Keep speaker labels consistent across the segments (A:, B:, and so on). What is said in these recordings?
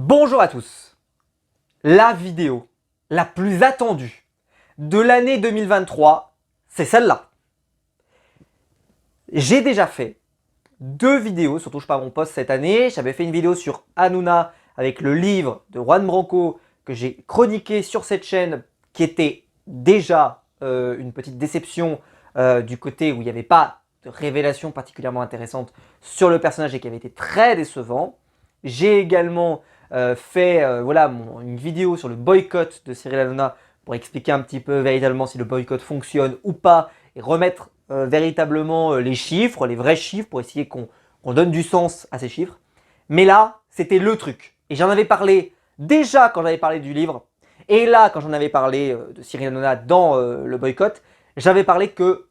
A: Bonjour à tous. La vidéo la plus attendue de l'année 2023, c'est celle-là. J'ai déjà fait 2 vidéos sur Touche pas à mon poste cette année. J'avais fait une vidéo sur Hanouna avec le livre de Juan Branco que j'ai chroniqué sur cette chaîne qui était déjà une petite déception du côté où il n'y avait pas de révélation particulièrement intéressante sur le personnage et qui avait été très décevant. J'ai également fait une vidéo sur le boycott de Cyril Hanouna pour expliquer un petit peu véritablement si le boycott fonctionne ou pas et remettre véritablement les chiffres, les vrais chiffres pour essayer qu'on donne du sens à ces chiffres. Mais là, c'était le truc. Et j'en avais parlé déjà quand j'avais parlé du livre. Et là, quand j'en avais parlé de Cyril Hanouna dans le boycott, j'avais parlé que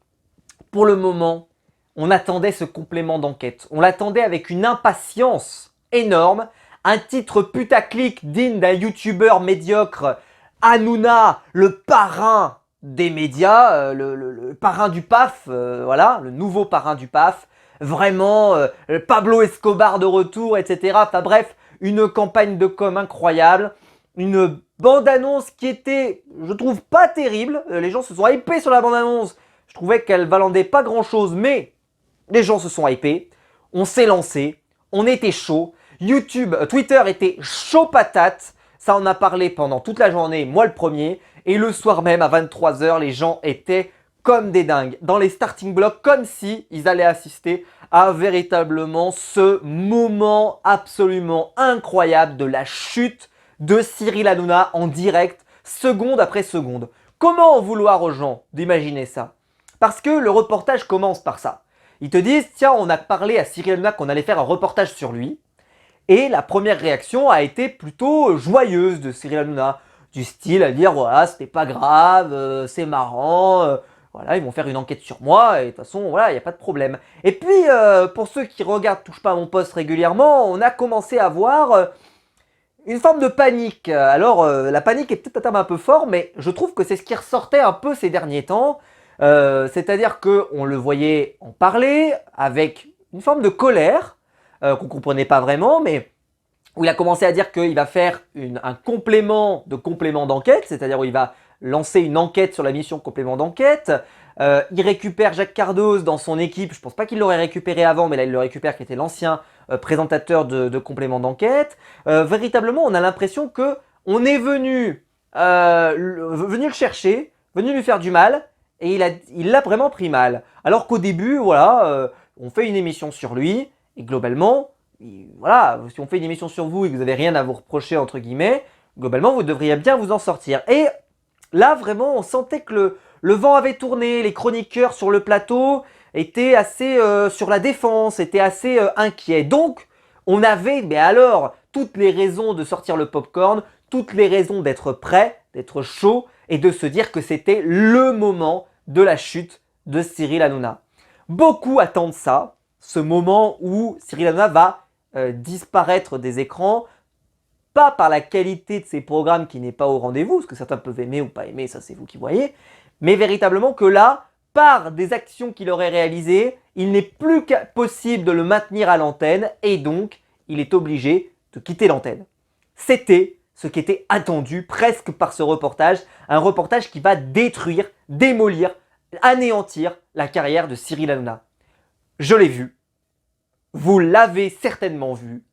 A: pour le moment, on attendait ce complément d'enquête. On l'attendait avec une impatience énorme. Un titre putaclic digne d'un youtubeur médiocre, Hanouna, le parrain des médias, le parrain du PAF, voilà, le nouveau parrain du PAF, vraiment Pablo Escobar de retour, etc. Enfin bref, une campagne de com incroyable, une bande-annonce qui était, je trouve, pas terrible. Les gens se sont hypés sur la bande-annonce. Je trouvais qu'elle valandait pas grand-chose, mais les gens se sont hypés. On s'est lancé, on était chaud. Twitter était chaud patate. Ça en a parlé pendant toute la journée, moi le premier. Et le soir même, à 23 h, les gens étaient comme des dingues. Dans les starting blocks, comme si ils allaient assister à véritablement ce moment absolument incroyable de la chute de Cyril Hanouna en direct, seconde après seconde. Comment en vouloir aux gens d'imaginer ça? Parce que le reportage commence par ça. Ils te disent, tiens, on a parlé à Cyril Hanouna qu'on allait faire un reportage sur lui. Et la première réaction a été plutôt joyeuse de Cyril Hanouna, du style à dire voilà, c'était pas grave, c'est marrant, voilà, ils vont faire une enquête sur moi et de toute façon, voilà, il n'y a pas de problème. Et puis, pour ceux qui regardent Touche pas à mon poste régulièrement, on a commencé à voir une forme de panique. Alors, la panique est peut-être un terme un peu fort, mais je trouve que c'est ce qui ressortait un peu ces derniers temps. C'est-à-dire qu'on le voyait en parler avec une forme de colère, qu'on ne comprenait pas vraiment, mais où il a commencé à dire qu'il va faire un complément d'enquête, c'est-à-dire où il va lancer une enquête sur la mission complément d'enquête. Il récupère Jacques Cardoz dans son équipe, je ne pense pas qu'il l'aurait récupéré avant, mais là il le récupère, qui était l'ancien présentateur de complément d'enquête. Véritablement, on a l'impression qu'on est venu le chercher, venu lui faire du mal, et il l'a vraiment pris mal. Alors qu'au début, voilà, on fait une émission sur lui, et globalement, voilà, si on fait une émission sur vous et que vous n'avez rien à vous reprocher, entre guillemets, globalement, vous devriez bien vous en sortir. Et là, vraiment, on sentait que le vent avait tourné, les chroniqueurs sur le plateau étaient assez sur la défense, étaient assez inquiets. Donc, on avait, mais alors, toutes les raisons de sortir le popcorn, toutes les raisons d'être prêt, d'être chaud et de se dire que c'était le moment de la chute de Cyril Hanouna. Beaucoup attendent ça, ce moment où Cyril Hanouna va disparaître des écrans, pas par la qualité de ses programmes qui n'est pas au rendez-vous, parce que certains peuvent aimer ou pas aimer, ça c'est vous qui voyez, mais véritablement que là, par des actions qu'il aurait réalisées, il n'est plus possible de le maintenir à l'antenne et donc il est obligé de quitter l'antenne. C'était ce qui était attendu presque par ce reportage, un reportage qui va détruire, démolir, anéantir la carrière de Cyril Hanouna. Je l'ai vu, vous l'avez certainement vu,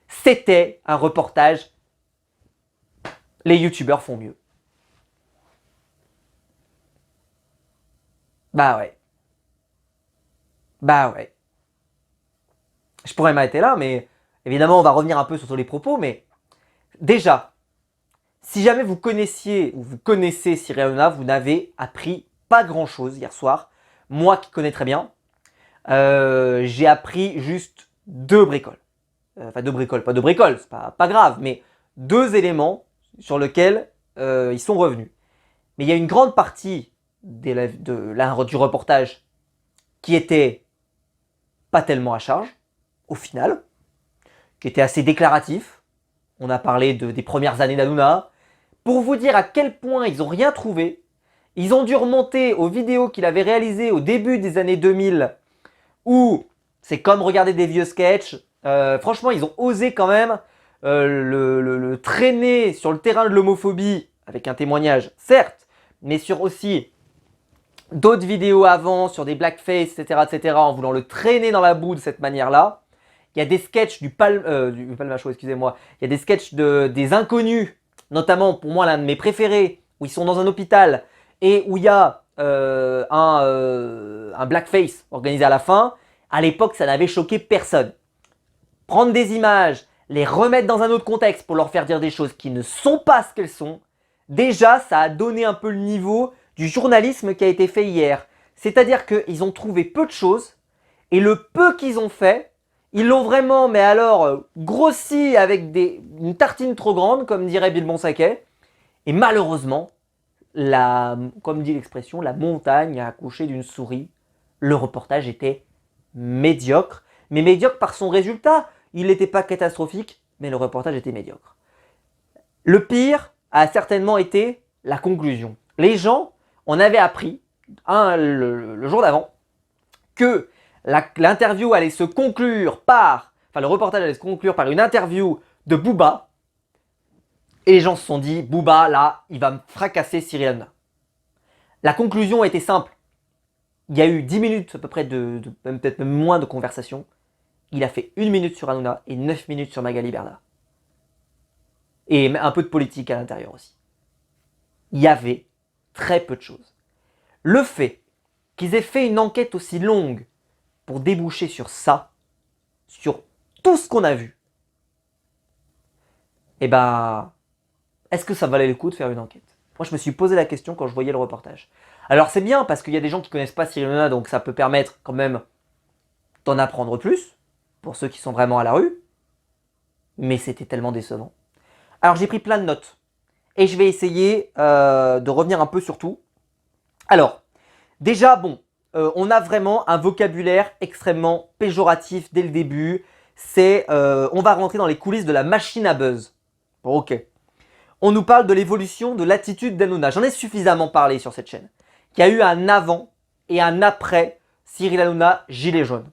A: c'était un reportage, les youtubeurs font mieux. Bah ouais. Bah ouais. Je pourrais m'arrêter là, mais évidemment on va revenir un peu sur tous les propos, mais déjà, si jamais vous connaissiez ou vous connaissez Cyril Hanouna, vous n'avez appris pas grand chose hier soir. Moi qui connais très bien, j'ai appris juste 2 bricoles. Enfin 2 bricoles, pas 2 bricoles, c'est pas grave, mais 2 éléments sur lesquels ils sont revenus. Mais il y a une grande partie du reportage qui était pas tellement à charge, au final, qui était assez déclaratif. On a parlé des premières années d'Hanouna. Pour vous dire à quel point ils n'ont rien trouvé, ils ont dû remonter aux vidéos qu'il avait réalisées au début des années 2000, où c'est comme regarder des vieux sketchs. Franchement, ils ont osé quand même le traîner sur le terrain de l'homophobie, avec un témoignage, certes, mais sur aussi d'autres vidéos avant, sur des blackface, etc., en voulant le traîner dans la boue de cette manière-là. Il y a des sketchs du Palmacho, excusez-moi. Il y a des sketchs des inconnus, notamment pour moi l'un de mes préférés, où ils sont dans un hôpital et où il y a un blackface organisé à la fin. À l'époque, ça n'avait choqué personne. Prendre des images, les remettre dans un autre contexte pour leur faire dire des choses qui ne sont pas ce qu'elles sont, déjà, ça a donné un peu le niveau du journalisme qui a été fait hier. C'est-à-dire qu'ils ont trouvé peu de choses et le peu qu'ils ont fait, ils l'ont vraiment, mais alors, grossi avec une tartine trop grande, comme dirait Bill Bonsaquet. Et malheureusement, comme dit l'expression, la montagne a accouché d'une souris. Le reportage était médiocre, mais médiocre par son résultat. Il n'était pas catastrophique, mais le reportage était médiocre. Le pire a certainement été la conclusion. Les gens, on avait appris le jour d'avant que l'interview allait se conclure le reportage allait se conclure par une interview de Booba. Et les gens se sont dit, Booba, là, il va me fracasser Cyril Hanouna. La conclusion était simple. Il y a eu 10 minutes à peu près peut-être même moins de conversation. Il a fait 1 minute sur Hanouna et 9 minutes sur Magali Berda. Et un peu de politique à l'intérieur aussi. Il y avait très peu de choses. Le fait qu'ils aient fait une enquête aussi longue pour déboucher sur ça, sur tout ce qu'on a vu, eh ben, est-ce que ça valait le coup de faire une enquête? Moi, je me suis posé la question quand je voyais le reportage. Alors, c'est bien parce qu'il y a des gens qui ne connaissent pas Cyril Hanouna, donc ça peut permettre quand même d'en apprendre plus, pour ceux qui sont vraiment à la rue, mais c'était tellement décevant. Alors, j'ai pris plein de notes, et je vais essayer de revenir un peu sur tout. Alors, déjà, on a vraiment un vocabulaire extrêmement péjoratif dès le début. On va rentrer dans les coulisses de la machine à buzz. Bon, ok. On nous parle de l'évolution de l'attitude d'Hanouna. J'en ai suffisamment parlé sur cette chaîne. Il y a eu un avant et un après Cyril Hanouna, Gilets jaunes.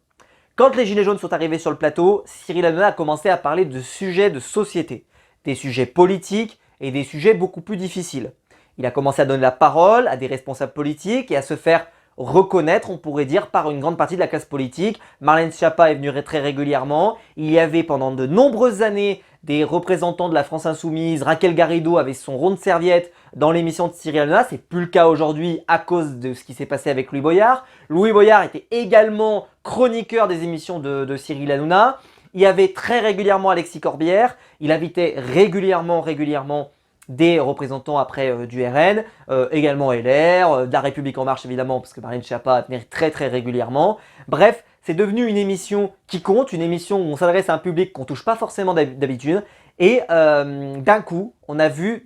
A: Quand les Gilets jaunes sont arrivés sur le plateau, Cyril Hanouna a commencé à parler de sujets de société, des sujets politiques et des sujets beaucoup plus difficiles. Il a commencé à donner la parole à des responsables politiques et à se faire reconnaître, on pourrait dire, par une grande partie de la classe politique. Marlène Schiappa est venue très régulièrement. Il y avait pendant de nombreuses années des représentants de la France Insoumise. Raquel Garrido avait son rond de serviette dans l'émission de Cyril Hanouna. C'est plus le cas aujourd'hui à cause de ce qui s'est passé avec Louis Boyard. Louis Boyard était également chroniqueur des émissions de Cyril Hanouna. Il y avait très régulièrement Alexis Corbière. Il invitait régulièrement des représentants après du RN, également LR, de la République En Marche évidemment, parce que Marlène Schiappa venait très régulièrement. Bref, c'est devenu une émission qui compte, une émission où on s'adresse à un public qu'on ne touche pas forcément d'habitude. Et d'un coup, on a vu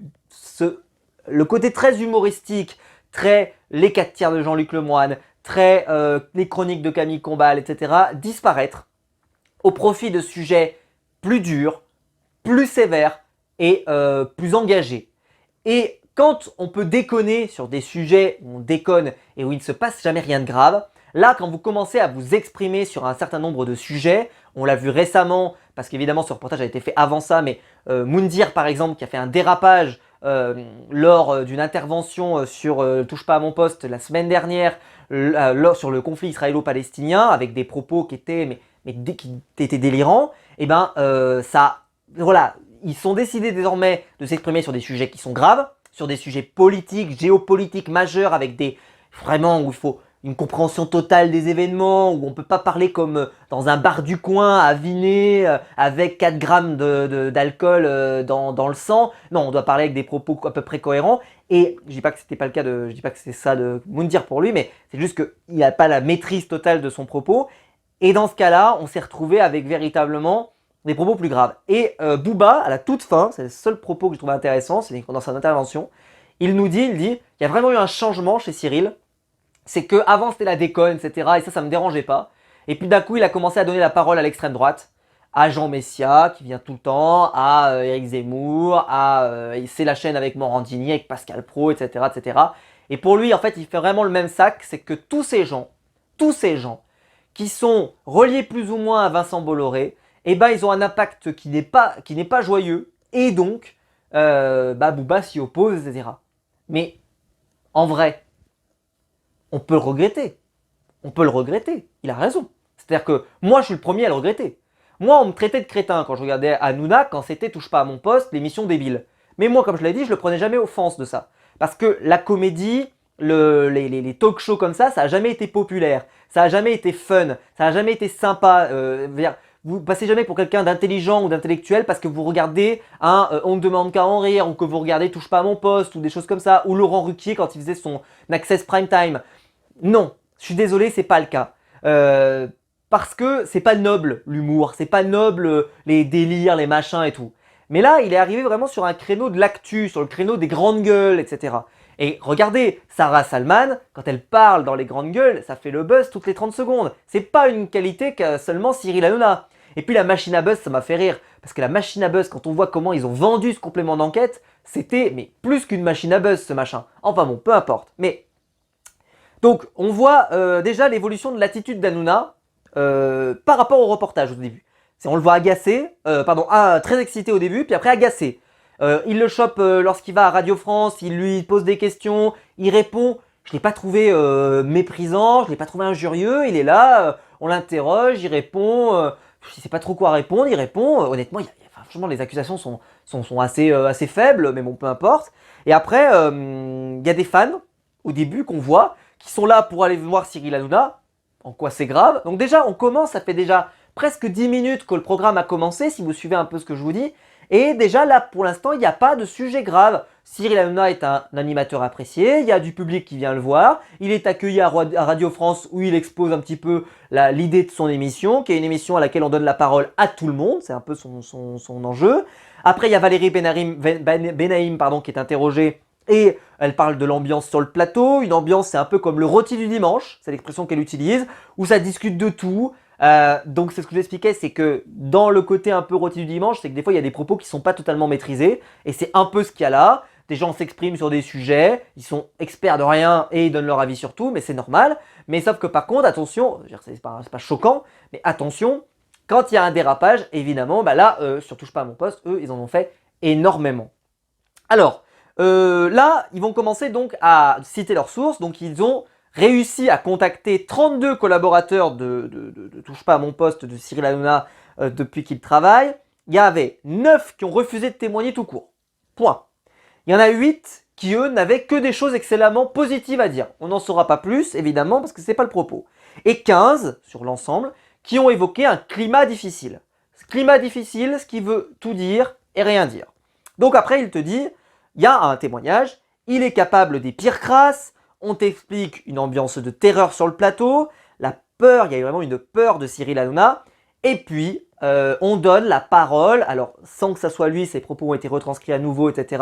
A: le côté très humoristique, très les 4 tiers de Jean-Luc Lemoyne, très les chroniques de Camille Combal, etc. disparaître au profit de sujets plus durs, plus sévères, et plus engagé. Et quand on peut déconner sur des sujets où on déconne et où il ne se passe jamais rien de grave, là quand vous commencez à vous exprimer sur un certain nombre de sujets, on l'a vu récemment, parce qu'évidemment ce reportage a été fait avant ça, mais Moundir par exemple qui a fait un dérapage lors d'une intervention sur Touche pas à mon poste la semaine dernière sur le conflit israélo-palestinien avec des propos qui étaient, qui étaient délirants, et ben voilà. Ils sont décidés désormais de s'exprimer sur des sujets qui sont graves, sur des sujets politiques, géopolitiques majeurs, avec vraiment où il faut une compréhension totale des événements, où on ne peut pas parler comme dans un bar du coin, à Vinay, avec 4 grammes d'alcool dans le sang. Non, on doit parler avec des propos à peu près cohérents. Et je dis pas que c'était pas le cas je dis pas que c'est ça de Moundir pour lui, mais c'est juste qu'il n'a pas la maîtrise totale de son propos. Et dans ce cas-là, on s'est retrouvé avec véritablement des propos plus graves. Et Booba, à la toute fin, c'est le seul propos que je trouve intéressant, c'est dans sa intervention, il dit, il y a vraiment eu un changement chez Cyril, c'est qu'avant c'était la déconne, etc. Et ça me dérangeait pas. Et puis d'un coup, il a commencé à donner la parole à l'extrême droite, à Jean Messia, qui vient tout le temps, à Éric Zemmour, c'est la chaîne avec Morandini, avec Pascal Praud, etc., etc. Et pour lui, en fait, il fait vraiment le même sac, c'est que tous ces gens qui sont reliés plus ou moins à Vincent Bolloré, eh ben ils ont un impact qui n'est pas joyeux, et donc Booba s'y oppose, etc. Mais en vrai, on peut le regretter. On peut le regretter. Il a raison. C'est-à-dire que moi, je suis le premier à le regretter. Moi, on me traitait de crétin quand je regardais Hanouna, quand c'était Touche pas à mon poste, l'émission débile. Mais moi, comme je l'ai dit, je le prenais jamais offense de ça. Parce que la comédie, les talk shows comme ça a jamais été populaire. Ça a jamais été fun. Ça a jamais été sympa. Vous passez jamais pour quelqu'un d'intelligent ou d'intellectuel parce que vous regardez un On ne demande qu'à en rire, ou que vous regardez Touche pas à mon poste, ou des choses comme ça, ou Laurent Ruquier quand il faisait son Access Prime Time. Non, je suis désolé, c'est pas le cas. Parce que c'est pas noble l'humour, c'est pas noble les délires, les machins et tout. Mais là, il est arrivé vraiment sur un créneau de l'actu, sur le créneau des grandes gueules, etc. Et regardez, Sarah Salman, quand elle parle dans les grandes gueules, ça fait le buzz toutes les 30 secondes. C'est pas une qualité qu'a seulement Cyril Hanouna. Et puis la machine à buzz, ça m'a fait rire. Parce que la machine à buzz, quand on voit comment ils ont vendu ce complément d'enquête, c'était mais plus qu'une machine à buzz ce machin. Enfin bon, peu importe. Mais donc on voit déjà l'évolution de l'attitude d'Hanouna par rapport au reportage au début. On le voit agacé, très excité au début, puis après agacé. Il le chope lorsqu'il va à Radio France, il lui pose des questions, il répond. Je ne l'ai pas trouvé méprisant, je ne l'ai pas trouvé injurieux, il est là, on l'interroge, il répond, il ne sait pas trop quoi répondre, il répond. Honnêtement, franchement, les accusations sont assez faibles, mais bon, peu importe. Et après, il y a des fans, au début, qu'on voit, qui sont là pour aller voir Cyril Hanouna. En quoi c'est grave? Donc déjà, on commence, ça fait déjà presque 10 minutes que le programme a commencé, si vous suivez un peu ce que je vous dis. Et déjà là, pour l'instant, il n'y a pas de sujet grave. Cyril Hanouna est un animateur apprécié, il y a du public qui vient le voir, il est accueilli à Radio France où il expose un petit peu l'idée de son émission, qui est une émission à laquelle on donne la parole à tout le monde, c'est un peu son enjeu. Après, il y a Valérie Benaïm, qui est interrogée. Et elle parle de l'ambiance sur le plateau. Une ambiance, c'est un peu comme le rôti du dimanche, c'est l'expression qu'elle utilise, où ça discute de tout. Donc c'est ce que j'expliquais, c'est que dans le côté un peu rôti du dimanche, c'est que des fois il y a des propos qui ne sont pas totalement maîtrisés. Et c'est un peu ce qu'il y a là. Des gens s'expriment sur des sujets, ils sont experts de rien et ils donnent leur avis sur tout, mais c'est normal. Mais sauf que par contre, attention, c'est pas choquant, mais attention, quand il y a un dérapage, évidemment, là, sur Touche pas à mon poste, eux, ils en ont fait énormément. Alors, là, ils vont commencer donc à citer leurs sources. Donc, ils ont réussi à contacter 32 collaborateurs de Touche pas à mon poste de Cyril Hanouna depuis qu'il travaille. Il y avait 9 qui ont refusé de témoigner tout court. Point. Il y en a 8 qui, eux, n'avaient que des choses excellemment positives à dire. On n'en saura pas plus, évidemment, parce que ce n'est pas le propos. Et 15, sur l'ensemble, qui ont évoqué un climat difficile. Ce climat difficile, ce qui veut tout dire et rien dire. Donc après, il te dit, il y a un témoignage, il est capable des pires crasses, on t'explique une ambiance de terreur sur le plateau, la peur, il y a vraiment une peur de Cyril Hanouna, et puis on donne la parole, alors sans que ça soit lui, ses propos ont été retranscrits à nouveau, etc.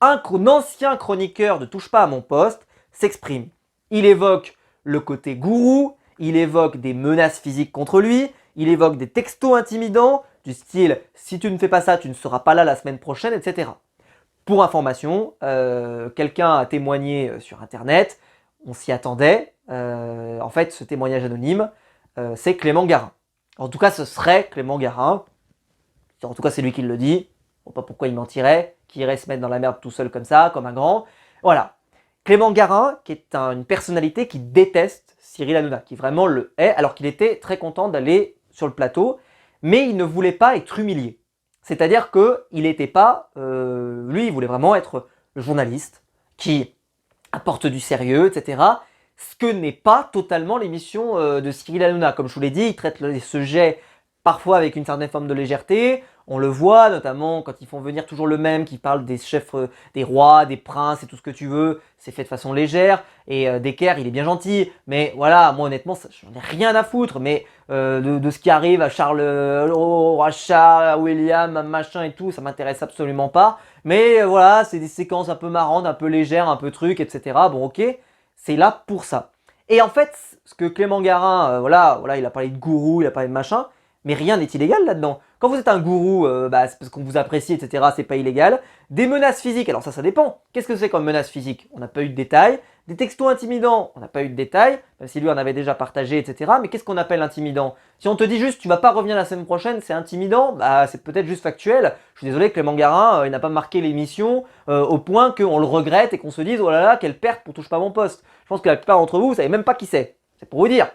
A: Un ancien chroniqueur de Touche pas à mon poste s'exprime. Il évoque le côté gourou, il évoque des menaces physiques contre lui, il évoque des textos intimidants, du style « si tu ne fais pas ça, tu ne seras pas là la semaine prochaine », etc. Pour information, quelqu'un a témoigné sur internet, on s'y attendait. En fait, ce témoignage anonyme, c'est Clément Garin. En tout cas, ce serait Clément Garin. En tout cas, c'est lui qui le dit. Je ne sais pas pourquoi il mentirait, qui irait se mettre dans la merde tout seul comme ça, comme un grand. Voilà. Clément Garin, qui est une personnalité qui déteste Cyril Hanouna, qui vraiment le hait, alors qu'il était très content d'aller sur le plateau, mais il ne voulait pas être humilié. C'est-à-dire qu'il n'était pas... lui, il voulait vraiment être le journaliste qui apporte du sérieux, etc. Ce que n'est pas totalement l'émission de Cyril Hanouna. Comme je vous l'ai dit, il traite les sujets parfois avec une certaine forme de légèreté. On le voit notamment quand ils font venir toujours le même, qui parle des chefs, des rois, des princes et tout ce que tu veux. C'est fait de façon légère. Et Decker, il est bien gentil. Mais voilà, moi honnêtement, j'en ai rien à foutre. Mais de ce qui arrive à Charles, au roi Charles, à William, à machin et tout, ça m'intéresse absolument pas. Mais voilà, c'est des séquences un peu marrantes, un peu légères, un peu trucs, etc. Bon, ok, c'est là pour ça. Et en fait, ce que Clément Garin, voilà, il a parlé de gourou, il a parlé de machin, mais rien n'est illégal là-dedans. Quand vous êtes un gourou, c'est parce qu'on vous apprécie, etc. C'est pas illégal. Des menaces physiques, alors ça dépend. Qu'est-ce que c'est comme menace physique? On n'a pas eu de détails. Des textos intimidants, on n'a pas eu de détails, même si lui en avait déjà partagé, etc. Mais qu'est-ce qu'on appelle intimidant? Si on te dit juste tu vas pas revenir la semaine prochaine, c'est intimidant, c'est peut-être juste factuel. Je suis désolé, Clément Garin, il n'a pas marqué l'émission au point qu'on le regrette et qu'on se dise oh là là, quelle perte pour touche pas mon poste. Je pense que la plupart d'entre vous, vous savez même pas qui c'est. C'est pour vous dire.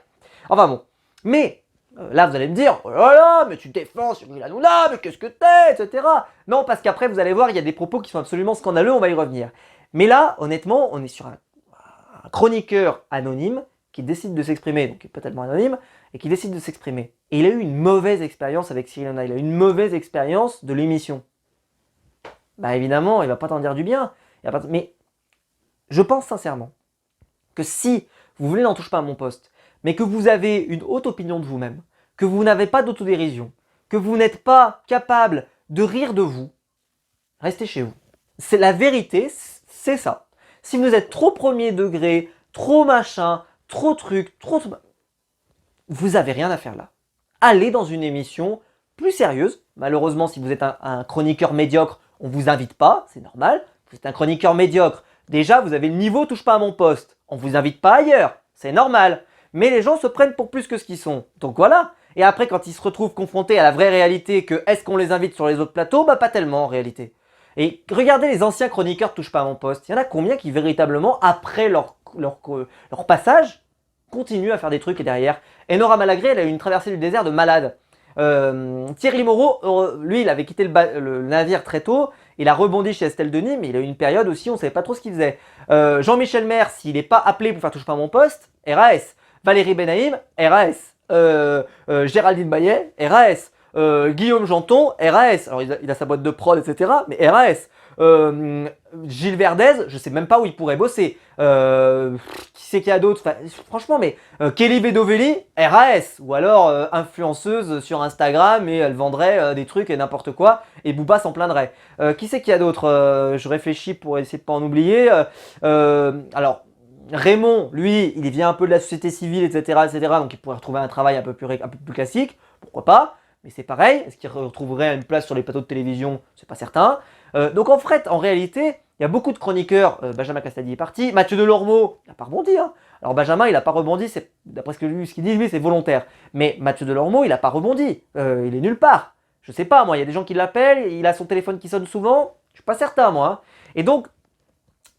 A: Enfin bon. Mais là, vous allez me dire oh là là, mais tu te défends sur Cyril Hanouna, mais qu'est-ce que t'es, etc. Non, parce qu'après, vous allez voir, il y a des propos qui sont absolument scandaleux, on va y revenir. Mais là, honnêtement, on est sur un chroniqueur anonyme qui décide de s'exprimer, donc qui n'est pas tellement anonyme, et qui décide de s'exprimer. Et il a eu une mauvaise expérience avec Cyril Hanouna, il a eu une mauvaise expérience de l'émission. Évidemment, il va pas t'en dire du bien. Mais je pense sincèrement que si vous voulez n'en touche pas à mon poste, mais que vous avez une haute opinion de vous-même, que vous n'avez pas d'autodérision, que vous n'êtes pas capable de rire de vous, restez chez vous. C'est la vérité, c'est ça. Si vous êtes trop premier degré, trop machin, trop truc, vous n'avez rien à faire là. Allez dans une émission plus sérieuse. Malheureusement, si vous êtes un chroniqueur médiocre, on ne vous invite pas, c'est normal. Vous êtes un chroniqueur médiocre. Déjà, vous avez le niveau touche pas à mon poste. On ne vous invite pas ailleurs, c'est normal. Mais les gens se prennent pour plus que ce qu'ils sont. Donc voilà. Et après, quand ils se retrouvent confrontés à la vraie réalité que est-ce qu'on les invite sur les autres plateaux, pas tellement en réalité. Et regardez les anciens chroniqueurs touche pas à mon poste. Il y en a combien qui véritablement, après leur passage, continuent à faire des trucs et derrière. Et Nora Malagré, elle a eu une traversée du désert de malade. Thierry Moreau, lui, il avait quitté le navire très tôt. Il a rebondi chez Estelle Denis, mais il a eu une période aussi, on ne savait pas trop ce qu'il faisait. Jean-Michel Maire, s'il n'est pas appelé pour faire touche pas à mon poste, RAS. Valérie Benaïm, RAS. Géraldine Baillet, RAS. Guillaume Janton, RAS. Alors il a sa boîte de prod, etc. Mais RAS. Gilles Verdez, je sais même pas où il pourrait bosser. Qui c'est qu'il y a d'autres? Franchement, mais Kelly Bedovelli, RAS. Ou alors influenceuse sur Instagram et elle vendrait des trucs et n'importe quoi. Et Booba s'en plaindrait. Qui c'est qu'il y a d'autres? Je réfléchis pour essayer de pas en oublier. Alors, Raymond, lui, il vient un peu de la société civile, etc., etc. Donc il pourrait retrouver un travail un peu plus classique. Pourquoi pas? Mais c'est pareil, est-ce qu'il retrouverait une place sur les plateaux de télévision? C'est pas certain. Donc en fait, en réalité, il y a beaucoup de chroniqueurs. Benjamin Castaldi est parti. Mathieu Delormeau, il n'a pas rebondi. Hein. Alors Benjamin, il n'a pas rebondi. D'après ce qu'il dit, lui, c'est volontaire. Mais Mathieu Delormeau, il n'a pas rebondi. Il est nulle part. Je sais pas, moi, il y a des gens qui l'appellent. Il a son téléphone qui sonne souvent. Je suis pas certain, moi. Hein. Et donc,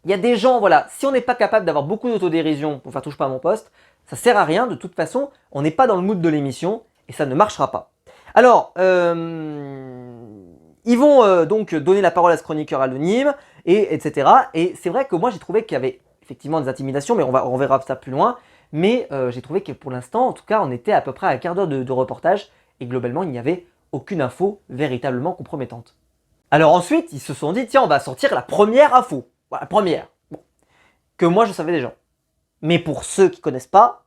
A: il y a des gens, voilà, si on n'est pas capable d'avoir beaucoup d'autodérision pour faire touche pas à mon poste, ça sert à rien. De toute façon, on n'est pas dans le mood de l'émission et ça ne marchera pas. Alors, ils vont donc donner la parole à ce chroniqueur anonyme, etc. Et c'est vrai que moi j'ai trouvé qu'il y avait effectivement des intimidations, mais on verra ça plus loin. Mais j'ai trouvé que pour l'instant, en tout cas, on était à peu près à un quart d'heure de reportage et globalement, il n'y avait aucune info véritablement compromettante. Alors ensuite, ils se sont dit, tiens, on va sortir la première info. Voilà, la première. Bon. Que moi je savais déjà. Mais pour ceux qui ne connaissent pas,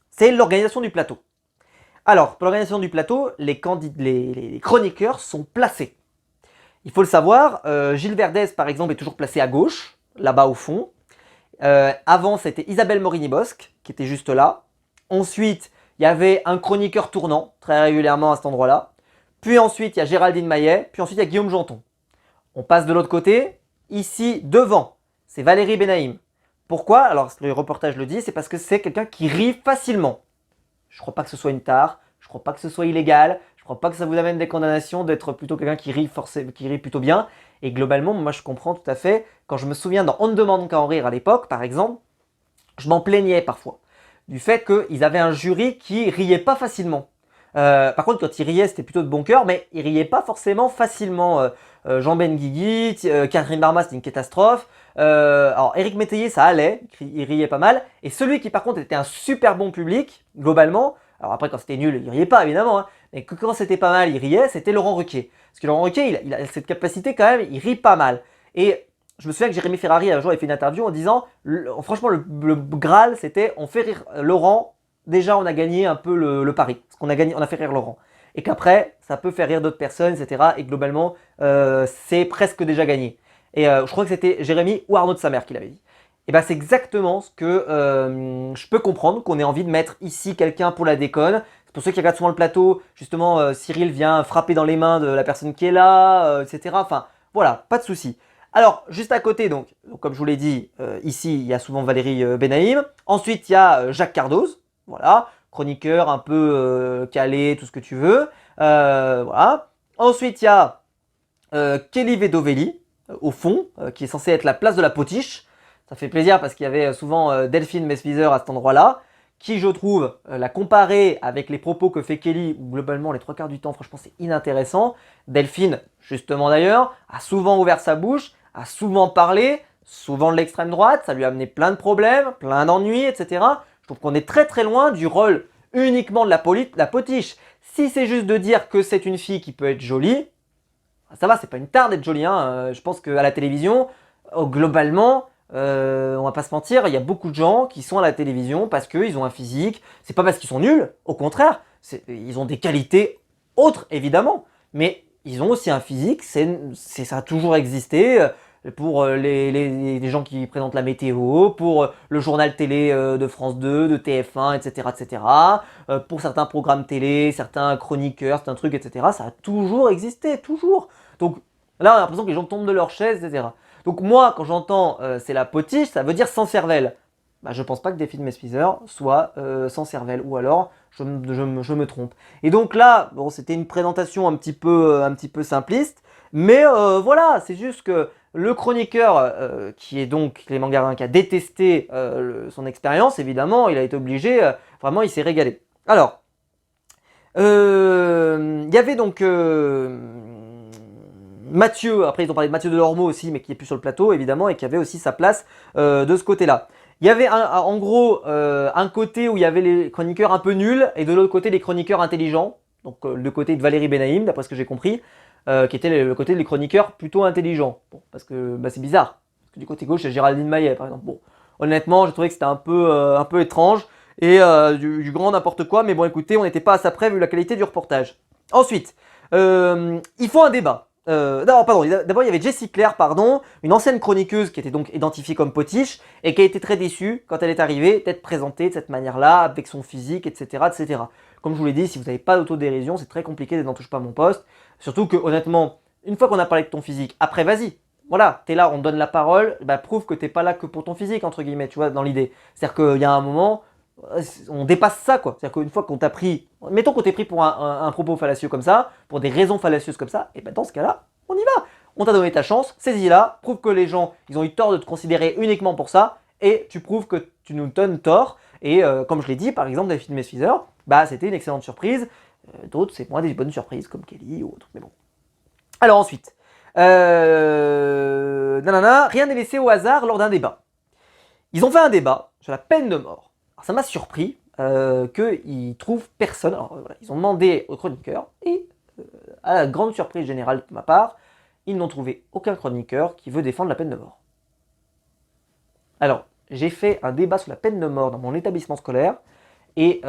A: c'est l'organisation du plateau. Alors, pour l'organisation du plateau, les chroniqueurs sont placés. Il faut le savoir, Gilles Verdez, par exemple, est toujours placé à gauche, là-bas au fond. Avant, c'était Isabelle Morini-Bosque, qui était juste là. Ensuite, il y avait un chroniqueur tournant, très régulièrement à cet endroit-là. Puis ensuite, il y a Géraldine Maillet. Puis ensuite, il y a Guillaume Janton. On passe de l'autre côté. Ici, devant, c'est Valérie Benaïm. Pourquoi? Alors, le reportage le dit, c'est parce que c'est quelqu'un qui rit facilement. Je ne crois pas que ce soit une tare, je ne crois pas que ce soit illégal, je ne crois pas que ça vous amène des condamnations d'être plutôt quelqu'un qui rit plutôt bien. Et globalement, moi je comprends tout à fait. Quand je me souviens dans On ne demande qu'à en rire à l'époque, par exemple, je m'en plaignais parfois du fait qu'ils avaient un jury qui riait pas facilement. Par contre, quand il riait, c'était plutôt de bon cœur, mais il riait pas forcément facilement. Jean Benguigui, Catherine Barma, c'était une catastrophe. Alors, Éric Métayer, ça allait, il riait pas mal. Et celui qui, par contre, était un super bon public, globalement, alors après, quand c'était nul, il riait pas, évidemment, hein, mais quand c'était pas mal, il riait, c'était Laurent Ruquier. Parce que Laurent Ruquier, il a cette capacité quand même, il rit pas mal. Et je me souviens que Jérémy Ferrari, un jour, il fait une interview en disant, franchement, le Graal, c'était, on fait rire Laurent, déjà, on a gagné un peu le pari. Parce qu'on a gagné, on a fait rire Laurent. Et qu'après, ça peut faire rire d'autres personnes, etc. Et globalement, c'est presque déjà gagné. Et je crois que c'était Jérémy ou Arnaud de sa mère qui l'avait dit. Et ben c'est exactement ce que je peux comprendre, qu'on ait envie de mettre ici quelqu'un pour la déconne. C'est Pour ceux qui regardent souvent le plateau, justement, Cyril vient frapper dans les mains de la personne qui est là, etc. Enfin, voilà, pas de souci. Alors, juste à côté, donc comme je vous l'ai dit, ici, il y a souvent Valérie Benaïm. Ensuite, il y a Jacques Cardoz, voilà, chroniqueur un peu calé, tout ce que tu veux. Voilà. Ensuite, il y a Kelly Vedovelli, au fond, qui est censé être la place de la potiche. Ça fait plaisir parce qu'il y avait souvent Delphine Mesviser à cet endroit-là, qui, je trouve, la comparer avec les propos que fait Kelly, où globalement, les 3 quarts du temps, franchement, c'est inintéressant. Delphine, justement d'ailleurs, a souvent ouvert sa bouche, a souvent parlé, souvent de l'extrême droite, ça lui a amené plein de problèmes, plein d'ennuis, etc. Je trouve qu'on est très très loin du rôle uniquement de la potiche. Si c'est juste de dire que c'est une fille qui peut être jolie, ça va, c'est pas une tare d'être jolie. Hein. Je pense qu'à la télévision, globalement, on va pas se mentir, il y a beaucoup de gens qui sont à la télévision parce qu'ils ont un physique. C'est pas parce qu'ils sont nuls, au contraire, ils ont des qualités autres évidemment, mais ils ont aussi un physique. Ça a toujours existé. Pour les gens qui présentent la météo, pour le journal télé de France 2, de TF1, etc. etc. Pour certains programmes télé, certains chroniqueurs, certains trucs, etc. Ça a toujours existé, toujours. Donc là, on a l'impression que les gens tombent de leur chaise, etc. Donc moi, quand j'entends c'est la potiche, ça veut dire sans cervelle. Bah, je pense pas que Delphine Mesviser soit sans cervelle, ou alors je me trompe. Et donc là, bon, c'était une présentation un petit peu simpliste, mais voilà, c'est juste que le chroniqueur, qui est donc Clément Garin, qui a détesté son expérience, évidemment, il a été obligé, vraiment, il s'est régalé. Alors, il y avait donc Mathieu, après ils ont parlé de Mathieu Delormeau aussi, mais qui est plus sur le plateau, évidemment, et qui avait aussi sa place de ce côté-là. Il y avait en gros un côté où il y avait les chroniqueurs un peu nuls, et de l'autre côté les chroniqueurs intelligents, donc le côté de Valérie Benaïm, d'après ce que j'ai compris. Qui était le côté des chroniqueurs plutôt intelligents. Bon, parce que bah, c'est bizarre. Parce que du côté gauche, il y a Géraldine Maillet, par exemple. Bon, honnêtement, j'ai trouvé que c'était un peu étrange et du grand n'importe quoi. Mais bon, écoutez, on n'était pas à ça près vu la qualité du reportage. Ensuite, il faut un débat. D'abord, il y avait Jessie Claire, une ancienne chroniqueuse qui était donc identifiée comme potiche et qui a été très déçue quand elle est arrivée d'être présentée de cette manière-là, avec son physique, etc., etc. Comme je vous l'ai dit, si vous n'avez pas d'autodérision, c'est très compliqué d'être dans Touche pas à mon poste. Surtout que honnêtement, une fois qu'on a parlé de ton physique, après vas-y. Voilà, t'es là, on te donne la parole, bah prouve que t'es pas là que pour ton physique, entre guillemets, tu vois, dans l'idée. C'est-à-dire qu'il y a un moment, on dépasse ça, quoi. C'est-à-dire qu'une fois qu'on t'a pris, mettons qu'on t'ait pris pour un propos fallacieux comme ça, pour des raisons fallacieuses comme ça, et ben dans ce cas-là, on y va. On t'a donné ta chance, saisis-la, prouve que les gens, ils ont eu tort de te considérer uniquement pour ça, et tu prouves que tu nous donnes tort. Et comme je l'ai dit, par exemple, Delphine Mesviser, bah c'était une excellente surprise. D'autres, c'est moins des bonnes surprises, comme Kelly ou autre, mais bon. Alors ensuite, rien n'est laissé au hasard lors d'un débat. Ils ont fait un débat sur la peine de mort. Alors, ça m'a surpris qu'ils trouvent personne. Alors, voilà, ils ont demandé aux chroniqueurs et à la grande surprise générale de ma part, ils n'ont trouvé aucun chroniqueur qui veut défendre la peine de mort. Alors, j'ai fait un débat sur la peine de mort dans mon établissement scolaire. Et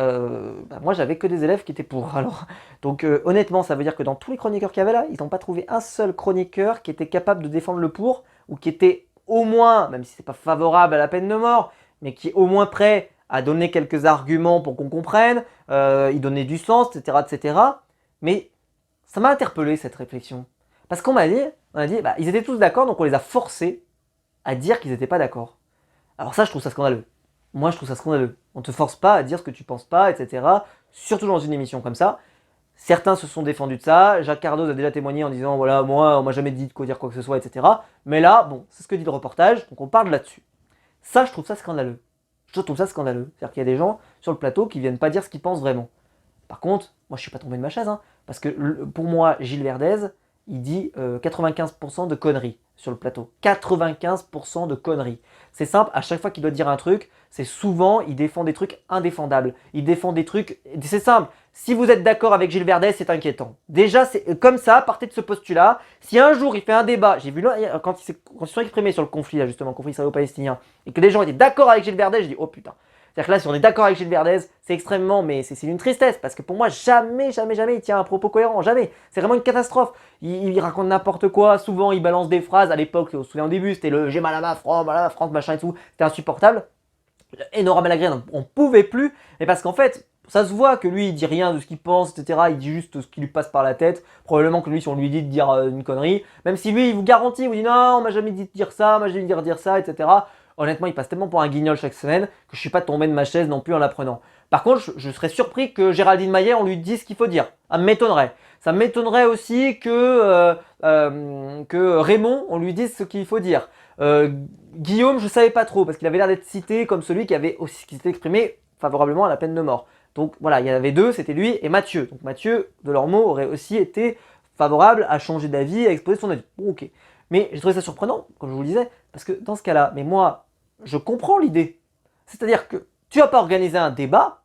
A: moi, j'avais que des élèves qui étaient pour. Alors, donc, honnêtement, ça veut dire que dans tous les chroniqueurs qu'il y avait là, ils n'ont pas trouvé un seul chroniqueur qui était capable de défendre le pour, ou qui était au moins, même si c'est pas favorable à la peine de mort, mais qui est au moins prêt à donner quelques arguments pour qu'on comprenne, y donner du sens, etc., etc. Mais ça m'a interpellé cette réflexion, parce qu'on m'a dit, bah, ils étaient tous d'accord, donc on les a forcés à dire qu'ils n'étaient pas d'accord. Alors ça, je trouve ça scandaleux. Moi, je trouve ça scandaleux. On ne te force pas à dire ce que tu penses pas, etc. Surtout dans une émission comme ça. Certains se sont défendus de ça. Jacques Cardoz a déjà témoigné en disant voilà, moi, on m'a jamais dit de quoi dire quoi que ce soit, etc. Mais là, bon, c'est ce que dit le reportage, donc on parle là-dessus. Ça, je trouve ça scandaleux. Je trouve ça scandaleux. C'est-à-dire qu'il y a des gens sur le plateau qui viennent pas dire ce qu'ils pensent vraiment. Par contre, moi, je suis pas tombé de ma chaise, hein, parce que pour moi, Gilles Verdez, il dit 95% de conneries sur le plateau. 95% de conneries. C'est simple, à chaque fois qu'il doit dire un truc, c'est souvent, il défend des trucs indéfendables. Il défend des trucs, c'est simple. Si vous êtes d'accord avec Gilles Verdez, c'est inquiétant. Déjà, c'est comme ça, partez de ce postulat. Si un jour il fait un débat, j'ai vu là, quand ils sont exprimés sur le conflit, là, justement, le conflit israélo-palestinien, et que les gens étaient d'accord avec Gilles Verdez, je dis oh putain. C'est-à-dire que là, si on est d'accord avec Gilles Verdez, c'est extrêmement, mais c'est une tristesse, parce que pour moi, jamais, il tient un propos cohérent, jamais. C'est vraiment une catastrophe. Il raconte n'importe quoi, souvent il balance des phrases, à l'époque, on se souvient au début, c'était le j'ai mal à ma France, machin et tout, c'était insupportable. Et Nora Malagré, on pouvait plus, mais parce qu'en fait, ça se voit que lui, il dit rien de ce qu'il pense, etc. Il dit juste ce qui lui passe par la tête. Probablement que lui, si on lui dit de dire une connerie, même si lui, il vous garantit, il vous dit non, on m'a jamais dit de dire ça, on m'a jamais dit de dire ça, etc. Honnêtement, il passe tellement pour un guignol chaque semaine que je suis pas tombé de ma chaise non plus en l'apprenant. Par contre, je serais surpris que Géraldine Maillet, on lui dise ce qu'il faut dire. Ça m'étonnerait. Ça m'étonnerait aussi que Raymond, on lui dise ce qu'il faut dire. Guillaume, je savais pas trop, parce qu'il avait l'air d'être cité comme celui qui s'était exprimé favorablement à la peine de mort. Donc voilà, il y en avait deux, c'était lui et Mathieu. Donc Mathieu Delormeau aurait aussi été favorable à changer d'avis, à exposer son avis. Bon, ok. Mais j'ai trouvé ça surprenant, comme je vous le disais, parce que dans ce cas-là, mais moi, je comprends l'idée. C'est-à-dire que tu vas pas organiser un débat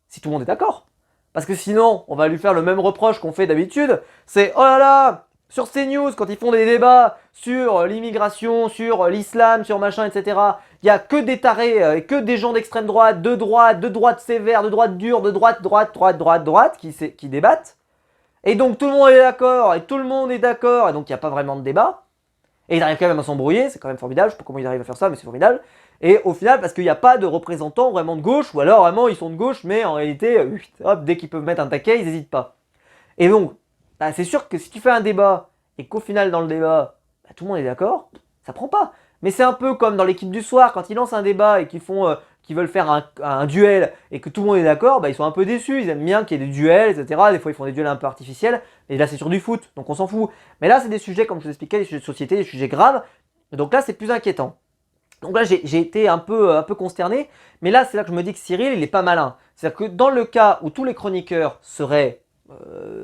A: si tout le monde est d'accord. Parce que sinon, on va lui faire le même reproche qu'on fait d'habitude. C'est oh là là, sur CNews, quand ils font des débats sur l'immigration, sur l'islam, sur machin, etc., il n'y a que des tarés et que des gens d'extrême droite, de droite sévère, de droite dure, de droite qui débattent. Et donc tout le monde est d'accord, et tout le monde est d'accord, et donc il n'y a pas vraiment de débat. Et ils arrivent quand même à s'embrouiller, c'est quand même formidable, je sais pas comment ils arrivent à faire ça, mais c'est formidable. Et au final, parce qu'il n'y a pas de représentants vraiment de gauche, ou alors vraiment ils sont de gauche, mais en réalité, hop, dès qu'ils peuvent mettre un taquet, ils n'hésitent pas. Et donc, bah, c'est sûr que si tu fais un débat, et qu'au final dans le débat, bah, tout le monde est d'accord, ça prend pas. Mais c'est un peu comme dans l'équipe du soir, quand ils lancent un débat et qu'ils veulent faire un duel, et que tout le monde est d'accord, bah, ils sont un peu déçus, ils aiment bien qu'il y ait des duels, etc. Des fois ils font des duels un peu artificiels, et là c'est sur du foot, donc on s'en fout. Mais là c'est des sujets, comme je vous expliquais, des sujets de société, des sujets graves, donc là c'est plus inquiétant. Donc là, j'ai été un peu consterné, mais là, c'est là que je me dis que Cyril, il est pas malin. C'est-à-dire que dans le cas où tous les chroniqueurs seraient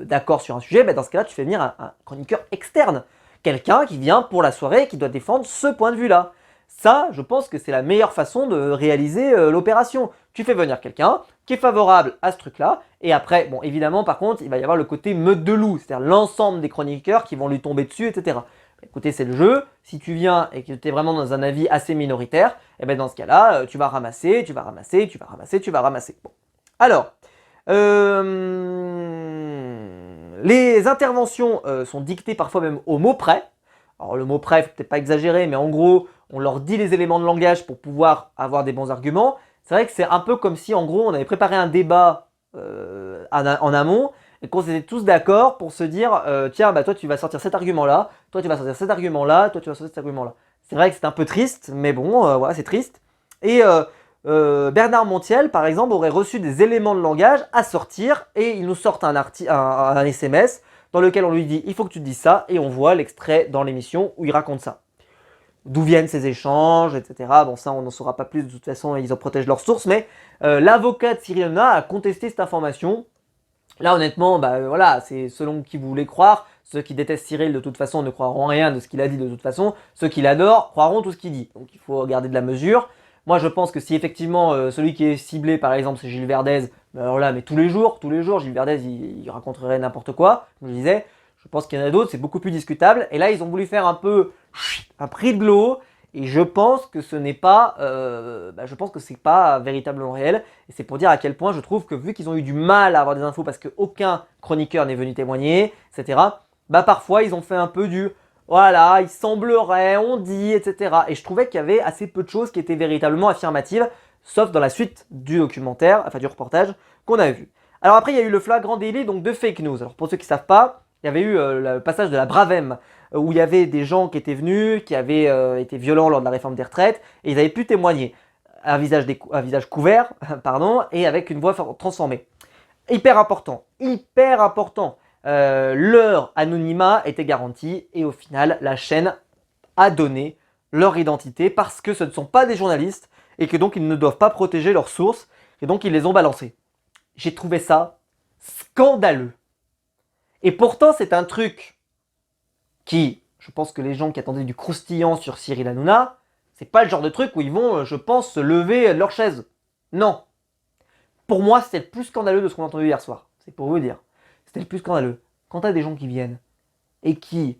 A: d'accord sur un sujet, bah dans ce cas-là, tu fais venir un chroniqueur externe. Quelqu'un qui vient pour la soirée et qui doit défendre ce point de vue-là. Ça, je pense que c'est la meilleure façon de réaliser l'opération. Tu fais venir quelqu'un qui est favorable à ce truc-là, et après, bon, évidemment, par contre, il va y avoir le côté meute de loup, c'est-à-dire l'ensemble des chroniqueurs qui vont lui tomber dessus, etc. Écoutez, c'est le jeu. Si tu viens et que tu es vraiment dans un avis assez minoritaire, et ben dans ce cas-là, tu vas ramasser. Bon. Alors, les interventions sont dictées parfois même au mot près. Alors le mot près, il faut peut-être pas exagérer, mais en gros, on leur dit les éléments de langage pour pouvoir avoir des bons arguments. C'est vrai que c'est un peu comme si, en gros, on avait préparé un débat en amont, et qu'on était tous d'accord pour se dire tiens, bah toi tu vas sortir cet argument-là, toi tu vas sortir cet argument-là, toi tu vas sortir cet argument-là. C'est vrai que c'est un peu triste, mais bon, voilà, c'est triste. Et Bernard Montiel, par exemple, aurait reçu des éléments de langage à sortir, et il nous sort un SMS dans lequel on lui dit il faut que tu te dises ça, et on voit l'extrait dans l'émission où il raconte ça. D'où viennent ces échanges, etc. Bon, ça, on n'en saura pas plus, de toute façon, ils en protègent leurs sources, mais l'avocat de Cyril Hanouna a contesté cette information. Là, honnêtement, bah voilà, c'est selon qui vous voulez croire. Ceux qui détestent Cyril, de toute façon, ne croiront rien de ce qu'il a dit de toute façon. Ceux qui l'adorent croiront tout ce qu'il dit. Donc il faut garder de la mesure. Moi, je pense que si effectivement celui qui est ciblé, par exemple, c'est Gilles Verdez, bah alors là, mais tous les jours, Gilles Verdez, il raconterait n'importe quoi. Comme je disais, je pense qu'il y en a d'autres, c'est beaucoup plus discutable. Et là, ils ont voulu faire un peu un prix de l'eau. Et je pense que ce n'est pas, je pense que c'est pas véritablement réel. Et c'est pour dire à quel point je trouve que vu qu'ils ont eu du mal à avoir des infos parce qu'aucun chroniqueur n'est venu témoigner, etc. Bah parfois ils ont fait un peu du, voilà, il semblerait, on dit, etc. Et je trouvais qu'il y avait assez peu de choses qui étaient véritablement affirmatives, sauf dans la suite du documentaire, enfin du reportage qu'on a vu. Alors après il y a eu le flagrant délit donc de fake news. Alors pour ceux qui ne savent pas, il y avait eu le passage de la Bravem, où il y avait des gens qui étaient venus, qui avaient été violents lors de la réforme des retraites, et ils avaient pu témoigner. Un visage couvert, pardon, et avec une voix transformée. Hyper important, leur anonymat était garanti, et au final, la chaîne a donné leur identité, parce que ce ne sont pas des journalistes, et que donc ils ne doivent pas protéger leurs sources, et donc ils les ont balancés. J'ai trouvé ça scandaleux. Et pourtant, c'est un truc qui, je pense que les gens qui attendaient du croustillant sur Cyril Hanouna, c'est pas le genre de truc où ils vont, je pense, se lever de leur chaise. Non. Pour moi, c'était le plus scandaleux de ce qu'on a entendu hier soir. C'est pour vous dire. C'était le plus scandaleux. Quand t'as des gens qui viennent et qui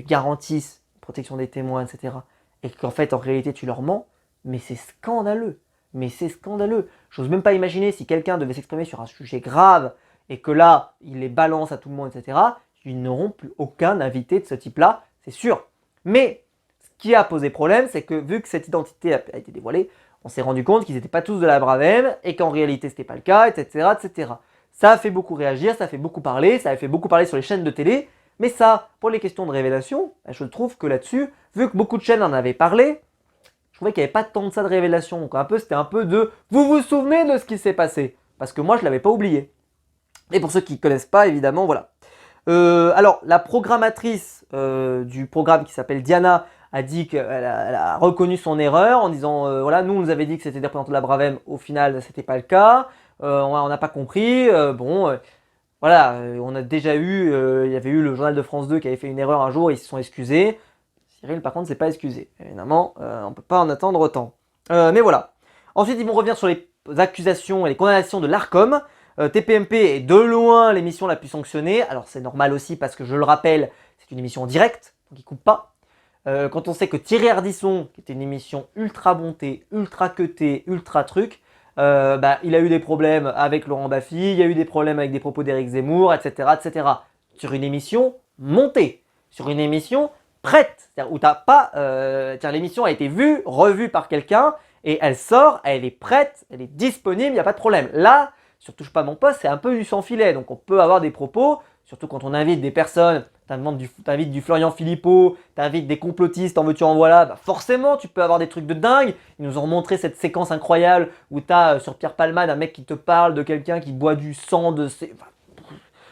A: garantissent la protection des témoins, etc., et qu'en fait, en réalité, tu leur mens, mais c'est scandaleux. Mais c'est scandaleux. J'ose même pas imaginer si quelqu'un devait s'exprimer sur un sujet grave et que là, il les balance à tout le monde, etc., ils n'auront plus aucun invité de ce type-là, c'est sûr. Mais ce qui a posé problème, c'est que vu que cette identité a été dévoilée, on s'est rendu compte qu'ils n'étaient pas tous de la Bravem et qu'en réalité c'était pas le cas, etc., etc. Ça a fait beaucoup réagir, ça a fait beaucoup parler, ça a fait beaucoup parler sur les chaînes de télé, mais ça, pour les questions de révélation, je trouve que là-dessus, vu que beaucoup de chaînes en avaient parlé, je trouvais qu'il n'y avait pas tant de ça de révélation. Donc c'était un peu de « vous vous souvenez de ce qui s'est passé ?» Parce que moi, je ne l'avais pas oublié. Et pour ceux qui ne connaissent pas, évidemment, voilà. Alors, la programmatrice du programme qui s'appelle Diana a dit qu'elle a reconnu son erreur en disant voilà, nous on nous avait dit que c'était des représentants de la Bravem, au final c'était pas le cas, on n'a pas compris, voilà, on a déjà eu, il y avait eu le journal de France 2 qui avait fait une erreur un jour, ils se sont excusés. Cyril par contre s'est pas excusé, évidemment, on peut pas en attendre autant. Mais voilà. Ensuite ils vont revenir sur les accusations et les condamnations de l'Arcom. TPMP est de loin l'émission la plus sanctionnée, alors c'est normal aussi parce que je le rappelle, c'est une émission en direct, donc il coupe pas. Quand on sait que Thierry Ardisson, qui était une émission ultra montée, ultra cutée, ultra truc, il a eu des problèmes avec Laurent Baffy, il y a eu des problèmes avec des propos d'Éric Zemmour, etc., etc. Sur une émission montée, sur une émission prête, c'est-à-dire où t'as pas, l'émission a été vue, revue par quelqu'un, et elle sort, elle est prête, elle est disponible, il n'y a pas de problème. Là, sur Touche pas mon poste, c'est un peu du sans filet, donc on peut avoir des propos, surtout quand on invite des personnes, t'invites du Florian Philippot, t'invites des complotistes, en veux-tu en voilà, forcément tu peux avoir des trucs de dingue. Ils nous ont montré cette séquence incroyable où t'as sur Pierre Palmade un mec qui te parle de quelqu'un qui boit du sang de ses...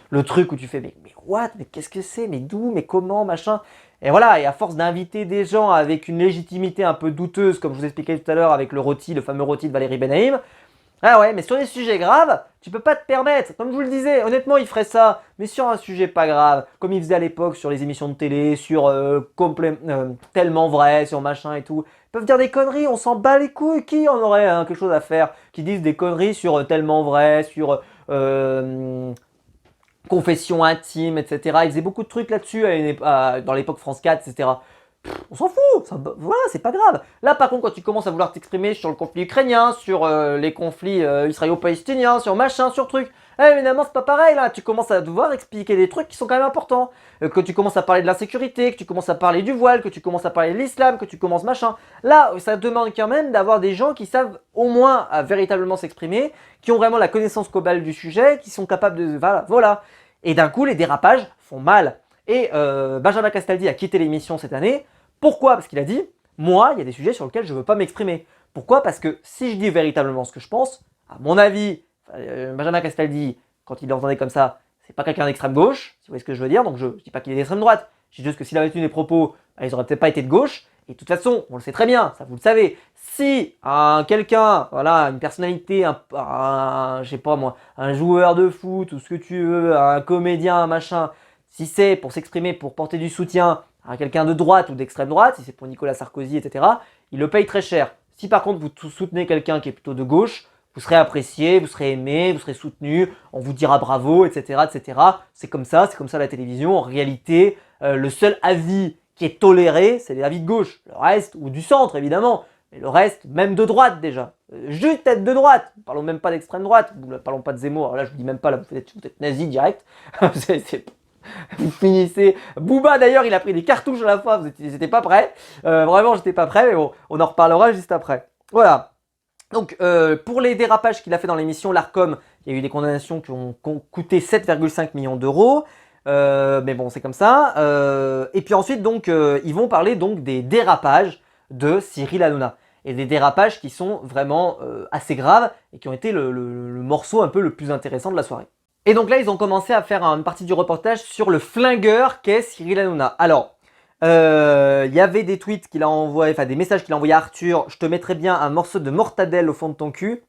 A: le truc où tu fais mais what, mais qu'est-ce que c'est, mais d'où, mais comment, machin. Et voilà, et à force d'inviter des gens avec une légitimité un peu douteuse, comme je vous expliquais tout à l'heure avec le rôti, le fameux rôti de Valérie Benaïm, ah ouais, mais sur des sujets graves, tu peux pas te permettre. Comme je vous le disais, honnêtement, il ferait ça. Mais sur un sujet pas grave, comme il faisait à l'époque sur les émissions de télé, sur Tellement Vrai, sur machin et tout. Ils peuvent dire des conneries, on s'en bat les couilles. Qui en aurait quelque chose à faire? Qui disent des conneries sur Tellement Vrai, sur Confession intime, etc. Ils faisaient beaucoup de trucs là-dessus dans l'époque France 4, etc. On s'en fout, voilà, c'est pas grave. Là, par contre, quand tu commences à vouloir t'exprimer sur le conflit ukrainien, sur les conflits israélo-palestiniens, sur machin, sur truc, évidemment, c'est pas pareil, là. Tu commences à devoir expliquer des trucs qui sont quand même importants. Que tu commences à parler de l'insécurité, que tu commences à parler du voile, que tu commences à parler de l'islam, que tu commences machin. Là, ça demande quand même d'avoir des gens qui savent au moins véritablement s'exprimer, qui ont vraiment la connaissance globale du sujet, qui sont capables de... Voilà. Et d'un coup, les dérapages font mal. Et Benjamin Castaldi a quitté l'émission cette année. Pourquoi? Parce qu'il a dit, moi, il y a des sujets sur lesquels je ne veux pas m'exprimer. Pourquoi? Parce que si je dis véritablement ce que je pense, à mon avis, Benjamin Castaldi, quand il l'entendait comme ça, c'est pas quelqu'un d'extrême gauche, si vous voyez ce que je veux dire. Donc je dis pas qu'il est d'extrême droite. Je dis juste que s'il avait tenu des propos, ils auraient peut-être pas été de gauche. Et de toute façon, on le sait très bien, ça vous le savez. Si quelqu'un, voilà, une personnalité, je sais pas moi, un joueur de foot ou ce que tu veux, un comédien, un machin, si c'est pour s'exprimer, pour porter du soutien à quelqu'un de droite ou d'extrême droite, si c'est pour Nicolas Sarkozy, etc., il le paye très cher. Si par contre vous soutenez quelqu'un qui est plutôt de gauche, vous serez apprécié, vous serez aimé, vous serez soutenu, on vous dira bravo, etc., etc. C'est comme ça la télévision. En réalité, le seul avis qui est toléré, c'est l'avis de gauche. Le reste, ou du centre évidemment, mais le reste, même de droite déjà. Juste être de droite. Parlons même pas d'extrême droite. Parlons pas de Zemmour. Alors là, je vous dis même pas, là, vous êtes nazi direct. Vous finissez. Booba d'ailleurs, il a pris des cartouches à la fois. Vous n'étiez pas prêts. Vraiment, j'étais pas prêt, mais bon, on en reparlera juste après. Voilà. Donc, pour les dérapages qu'il a fait dans l'émission, l'Arcom, il y a eu des condamnations qui ont coûté 7,5 millions d'euros. Mais bon, c'est comme ça. Et puis ensuite, donc, ils vont parler donc des dérapages de Cyril Hanouna. Et des dérapages qui sont vraiment assez graves et qui ont été le morceau un peu le plus intéressant de la soirée. Et donc là, ils ont commencé à faire une partie du reportage sur le flingueur qu'est Cyril Hanouna. Alors, il y avait des tweets qu'il a envoyés, enfin des messages qu'il a envoyés à Arthur. Je te mettrais bien un morceau de mortadelle au fond de ton cul.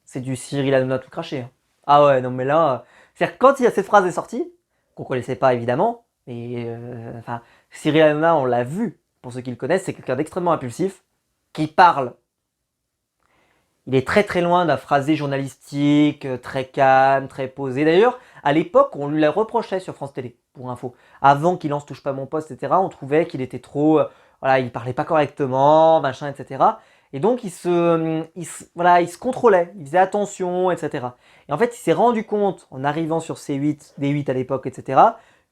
A: C'est du Cyril Hanouna tout craché. Hein. Ah ouais, non mais là... C'est-à-dire quand cette phrase est sortie, qu'on connaissait pas évidemment, mais Cyril Hanouna, on l'a vu, pour ceux qui le connaissent, c'est quelqu'un d'extrêmement impulsif, qui parle. Il est très très loin d'un phrasé journalistique, très calme, très posé. D'ailleurs, à l'époque, on lui la reprochait sur France Télé, pour info. Avant qu'il lance Touche pas mon poste, etc., on trouvait qu'il était trop... voilà, il parlait pas correctement, machin, etc. Et donc, il se contrôlait, il faisait attention, etc. Et en fait, il s'est rendu compte, en arrivant sur C8, D8 à l'époque, etc.,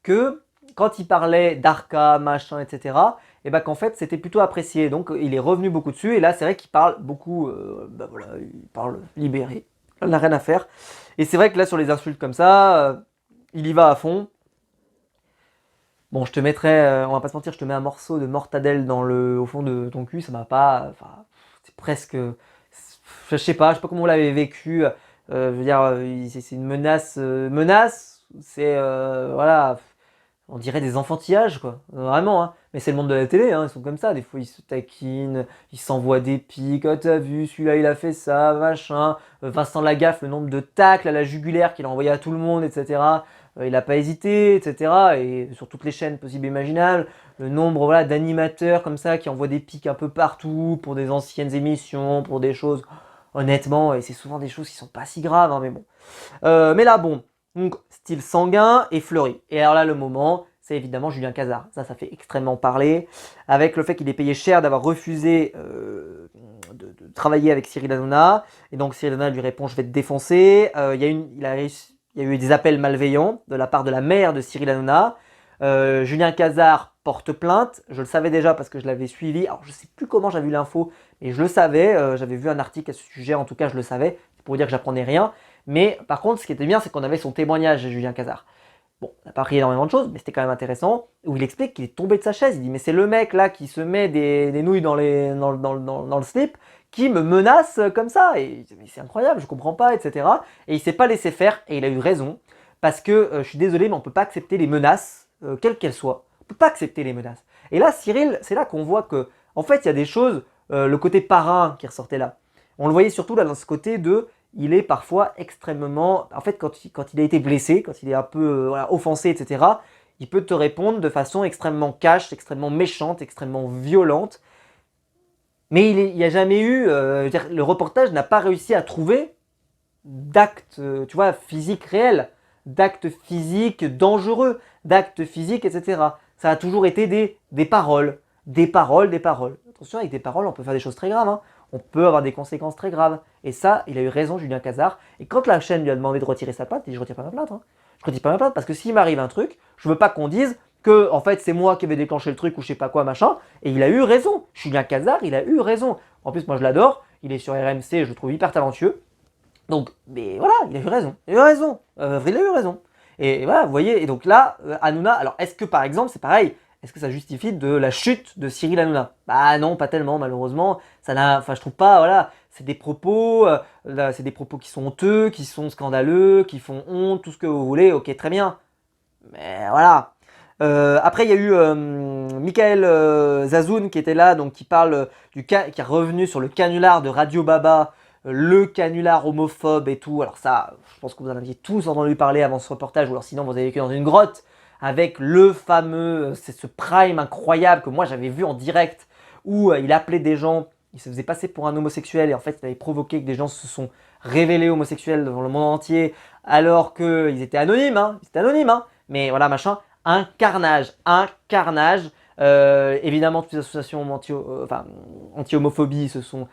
A: que quand il parlait d'Arca, machin, etc., et bah qu'en fait c'était plutôt apprécié. Donc il est revenu beaucoup dessus, et là c'est vrai qu'il parle beaucoup, bah voilà, il parle libéré, il n'a rien à faire. Et c'est vrai que là sur les insultes comme ça, il y va à fond. Bon, je te mettrai, on va pas se mentir, je te mets un morceau de mortadelle au fond de ton cul, ça m'a pas, enfin, c'est presque, je sais pas comment vous l'avez vécu. Je veux dire, c'est une menace, c'est, voilà, on dirait des enfantillages, quoi, vraiment, hein. Mais c'est le monde de la télé, hein, ils sont comme ça, des fois ils se taquinent, ils s'envoient des pics, oh t'as vu, celui-là il a fait ça, machin. Vincent Lagaffe, le nombre de tacles à la jugulaire qu'il a envoyé à tout le monde, etc. Il n'a pas hésité, etc. Et sur toutes les chaînes possibles et imaginables, le nombre voilà, d'animateurs comme ça qui envoient des pics un peu partout pour des anciennes émissions, pour des choses, honnêtement, et c'est souvent des choses qui sont pas si graves, hein, mais bon. Mais là, bon, donc style sanguin et fleuri. Et alors là, le moment, c'est évidemment Julien Cazard. Ça fait extrêmement parler, avec le fait qu'il est payé cher d'avoir refusé de travailler avec Cyril Hanouna. Et donc Cyril Hanouna lui répond, je vais te défoncer. Il y a eu des appels malveillants de la part de la mère de Cyril Hanouna. Julien Cazard porte plainte. Je le savais déjà parce que je l'avais suivi. Alors je sais plus comment j'avais vu l'info, mais je le savais. J'avais vu un article à ce sujet. En tout cas, je le savais. C'est pour vous dire que j'apprenais rien. Mais par contre, ce qui était bien, c'est qu'on avait son témoignage de Julien Cazard. Bon, on n'a pas appris énormément de choses, mais c'était quand même intéressant, où il explique qu'il est tombé de sa chaise. Il dit, mais c'est le mec là qui se met des nouilles dans le slip, qui me menace comme ça. Et mais c'est incroyable, je comprends pas, etc. Et il s'est pas laissé faire, et il a eu raison, parce que je suis désolé, mais on peut pas accepter les menaces, quelles qu'elles soient. On peut pas accepter les menaces. Et là, Cyril, c'est là qu'on voit que, en fait, il y a des choses, le côté parrain qui ressortait là. On le voyait surtout là dans ce côté de il est parfois extrêmement... En fait, quand il a été blessé, quand il est un peu voilà, offensé, etc., il peut te répondre de façon extrêmement cash, extrêmement méchante, extrêmement violente. Mais il n'y a jamais eu... le reportage n'a pas réussi à trouver d'actes, tu vois, physiques réels, d'actes physiques dangereux, d'actes physiques, etc. Ça a toujours été des paroles, des paroles, des paroles. Attention, avec des paroles, on peut faire des choses très graves, hein. On peut avoir des conséquences très graves. Et ça, il a eu raison, Julien Cazard. Et quand la chaîne lui a demandé de retirer sa plainte, il dit, je retire pas ma plainte, hein. Je retire pas ma plainte parce que s'il m'arrive un truc, je veux pas qu'on dise que en fait c'est moi qui vais déclencher le truc ou je sais pas quoi machin. Et il a eu raison. Julien Cazard, il a eu raison. En plus, moi je l'adore. Il est sur RMC, je le trouve hyper talentueux. Donc, mais voilà, il a eu raison. Il a eu raison. Il a eu raison. Et voilà, vous voyez. Et donc là, Hanouna, alors est-ce que par exemple, c'est pareil, est-ce que ça justifie de la chute de Cyril Hanouna? Bah non, pas tellement, malheureusement. Ça n'a, enfin, je trouve pas, voilà, c'est des propos qui sont honteux, qui sont scandaleux, qui font honte, tout ce que vous voulez. Ok, très bien. Mais voilà. Après, il y a eu Michael Zazoun qui était là, donc qui parle qui est revenu sur le canular de Radio Baba, le canular homophobe et tout. Alors ça, je pense que vous en aviez tous entendu parler avant ce reportage, ou alors sinon vous avez vécu dans une grotte avec le fameux, c'est ce prime incroyable que moi j'avais vu en direct, où il appelait des gens, il se faisait passer pour un homosexuel et en fait il avait provoqué que des gens se sont révélés homosexuels devant le monde entier, alors qu'ils étaient anonymes, hein, mais voilà machin. Un carnage, un carnage. Évidemment, toutes les associations anti-homophobie se sont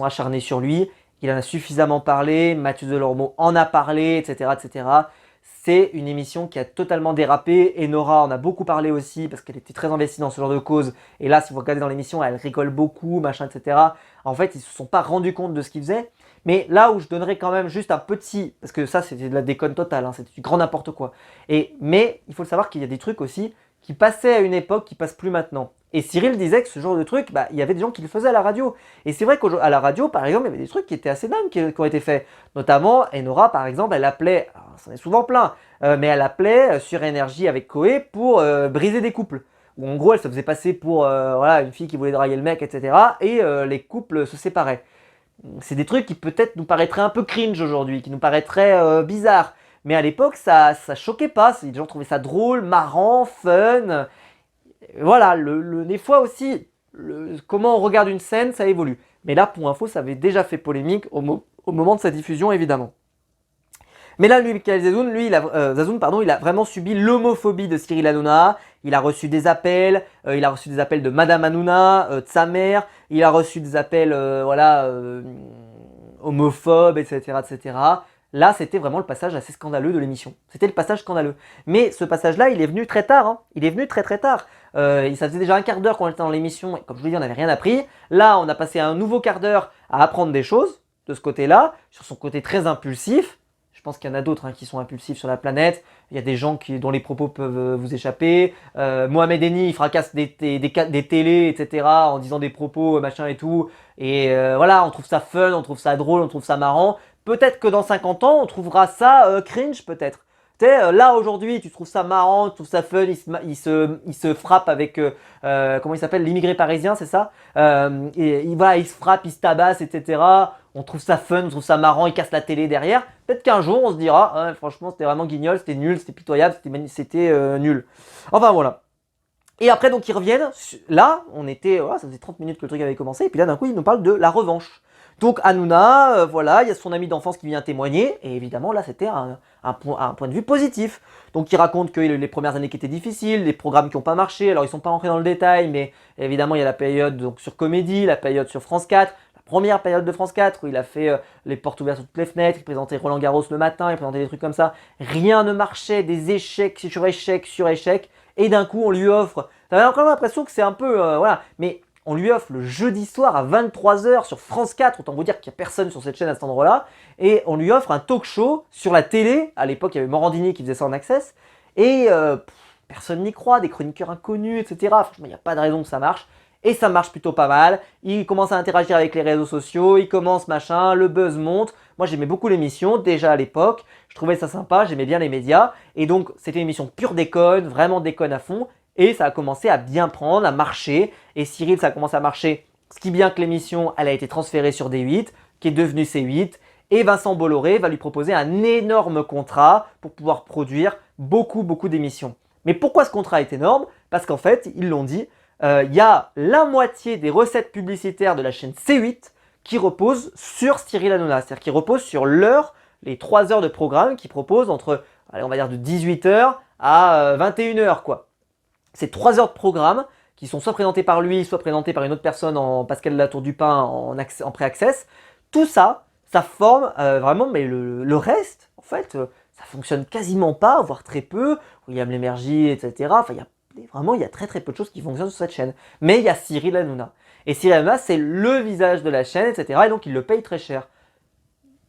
A: acharnées sur lui. Il en a suffisamment parlé, Mathieu Delormeau en a parlé, etc., etc. C'est une émission qui a totalement dérapé. Et Nora en a beaucoup parlé aussi parce qu'elle était très investie dans ce genre de cause. Et là, si vous regardez dans l'émission, elle rigole beaucoup, machin, etc. En fait, ils ne se sont pas rendus compte de ce qu'ils faisaient. Mais là où je donnerais quand même juste un petit, parce que ça c'était de la déconne totale, hein, c'était du grand n'importe quoi. Mais il faut le savoir qu'il y a des trucs aussi qui passaient à une époque, qui passent plus maintenant. Et Cyril disait que ce genre de truc, bah, il y avait des gens qui le faisaient à la radio. Et c'est vrai qu'à la radio, par exemple, il y avait des trucs qui étaient assez dingues qui ont été faits. Notamment, Enora, par exemple, elle appelait, alors, ça en est souvent plein, mais elle appelait sur Énergie avec Koé pour briser des couples. Où en gros, elle se faisait passer pour voilà, une fille qui voulait draguer le mec, etc. Et les couples se séparaient. C'est des trucs qui peut-être nous paraîtraient un peu cringe aujourd'hui, qui nous paraîtraient bizarres. Mais à l'époque, ça choquait pas. Les gens trouvaient ça drôle, marrant, fun. Voilà, des fois aussi, comment on regarde une scène, ça évolue. Mais là, pour info, ça avait déjà fait polémique au moment de sa diffusion, évidemment. Mais là, lui, Michael Zazoun, il a vraiment subi l'homophobie de Cyril Hanouna. Il a reçu des appels, il a reçu des appels de Madame Hanouna, de sa mère. Il a reçu des appels, homophobes, etc., etc. Là, c'était vraiment le passage assez scandaleux de l'émission. C'était le passage scandaleux. Mais ce passage-là, il est venu très tard. Hein. Il est venu très très tard. Ça faisait déjà un quart d'heure qu'on était dans l'émission. Et comme je vous l'ai dit, on n'avait rien appris. Là, on a passé un nouveau quart d'heure à apprendre des choses de ce côté-là, sur son côté très impulsif. Je pense qu'il y en a d'autres qui sont impulsifs sur la planète. Il y a des gens dont les propos peuvent vous échapper. Mohamed Eni, il fracasse des télés, etc. en disant des propos, machin et tout. Et voilà, on trouve ça fun, on trouve ça drôle, on trouve ça marrant. Peut-être que dans 50 ans, on trouvera ça cringe, peut-être. Tu sais, là aujourd'hui, tu trouves ça marrant, tu trouves ça fun, il se frappe avec, comment il s'appelle, l'immigré parisien, c'est ça voilà, il se frappe, il se tabasse, etc. On trouve ça fun, on trouve ça marrant, il casse la télé derrière. Peut-être qu'un jour, on se dira, ah, franchement, c'était vraiment guignol, c'était nul, c'était pitoyable, c'était nul. Enfin, voilà. Et après, donc, ils reviennent. Là, ça faisait 30 minutes que le truc avait commencé. Et puis là, d'un coup, ils nous parlent de la revanche. Donc, Hanouna, voilà, il y a son ami d'enfance qui vient témoigner. Et évidemment, là, c'était un point de vue positif. Donc, il raconte que les premières années qui étaient difficiles, les programmes qui n'ont pas marché. Alors, ils ne sont pas rentrés dans le détail, mais évidemment, il y a la période donc, sur Comédie, la période sur France 4. Première période de France 4 où il a fait les portes ouvertes sur toutes les fenêtres, il présentait Roland Garros le matin, il présentait des trucs comme ça. Rien ne marchait, des échecs sur échecs sur échecs. Et d'un coup, on lui offre. T'avais quand même l'impression que c'est un peu. Voilà. Mais on lui offre le jeudi soir à 23h sur France 4. Autant vous dire qu'il n'y a personne sur cette chaîne à cet endroit-là. Et on lui offre un talk show sur la télé. À l'époque, il y avait Morandini qui faisait ça en access. Et personne n'y croit, des chroniqueurs inconnus, etc. Franchement, il n'y a pas de raison que ça marche. Et ça marche plutôt pas mal. Il commence à interagir avec les réseaux sociaux, il commence machin, le buzz monte. Moi j'aimais beaucoup l'émission, déjà à l'époque. Je trouvais ça sympa, j'aimais bien les médias. Et donc c'était une émission pure déconne, vraiment déconne à fond. Et ça a commencé à bien prendre, à marcher. Et Cyril, ça a commencé à marcher. Ce qui est bien que l'émission, elle a été transférée sur D8, qui est devenue C8. Et Vincent Bolloré va lui proposer un énorme contrat pour pouvoir produire beaucoup d'émissions. Mais pourquoi ce contrat est énorme? Parce qu'en fait, ils l'ont dit, il y a la moitié des recettes publicitaires de la chaîne C8 qui reposent sur Cyril Hanouna. C'est-à-dire qui reposent sur les 3 heures de programme qu'il propose entre, allez, on va dire de 18h à 21h, quoi. C'est 3 heures de programme qui sont soit présentées par lui, soit présentées par une autre personne, en Pascal Latour du Pin en pré-access. Tout ça, ça forme vraiment, mais le reste, en fait, ça fonctionne quasiment pas, voire très peu. William Lémergie, etc. Enfin, vraiment, il y a très peu de choses qui fonctionnent sur cette chaîne. Mais il y a Cyril Hanouna. Et Cyril Hanouna, c'est le visage de la chaîne, etc. Et donc, il le paye très cher.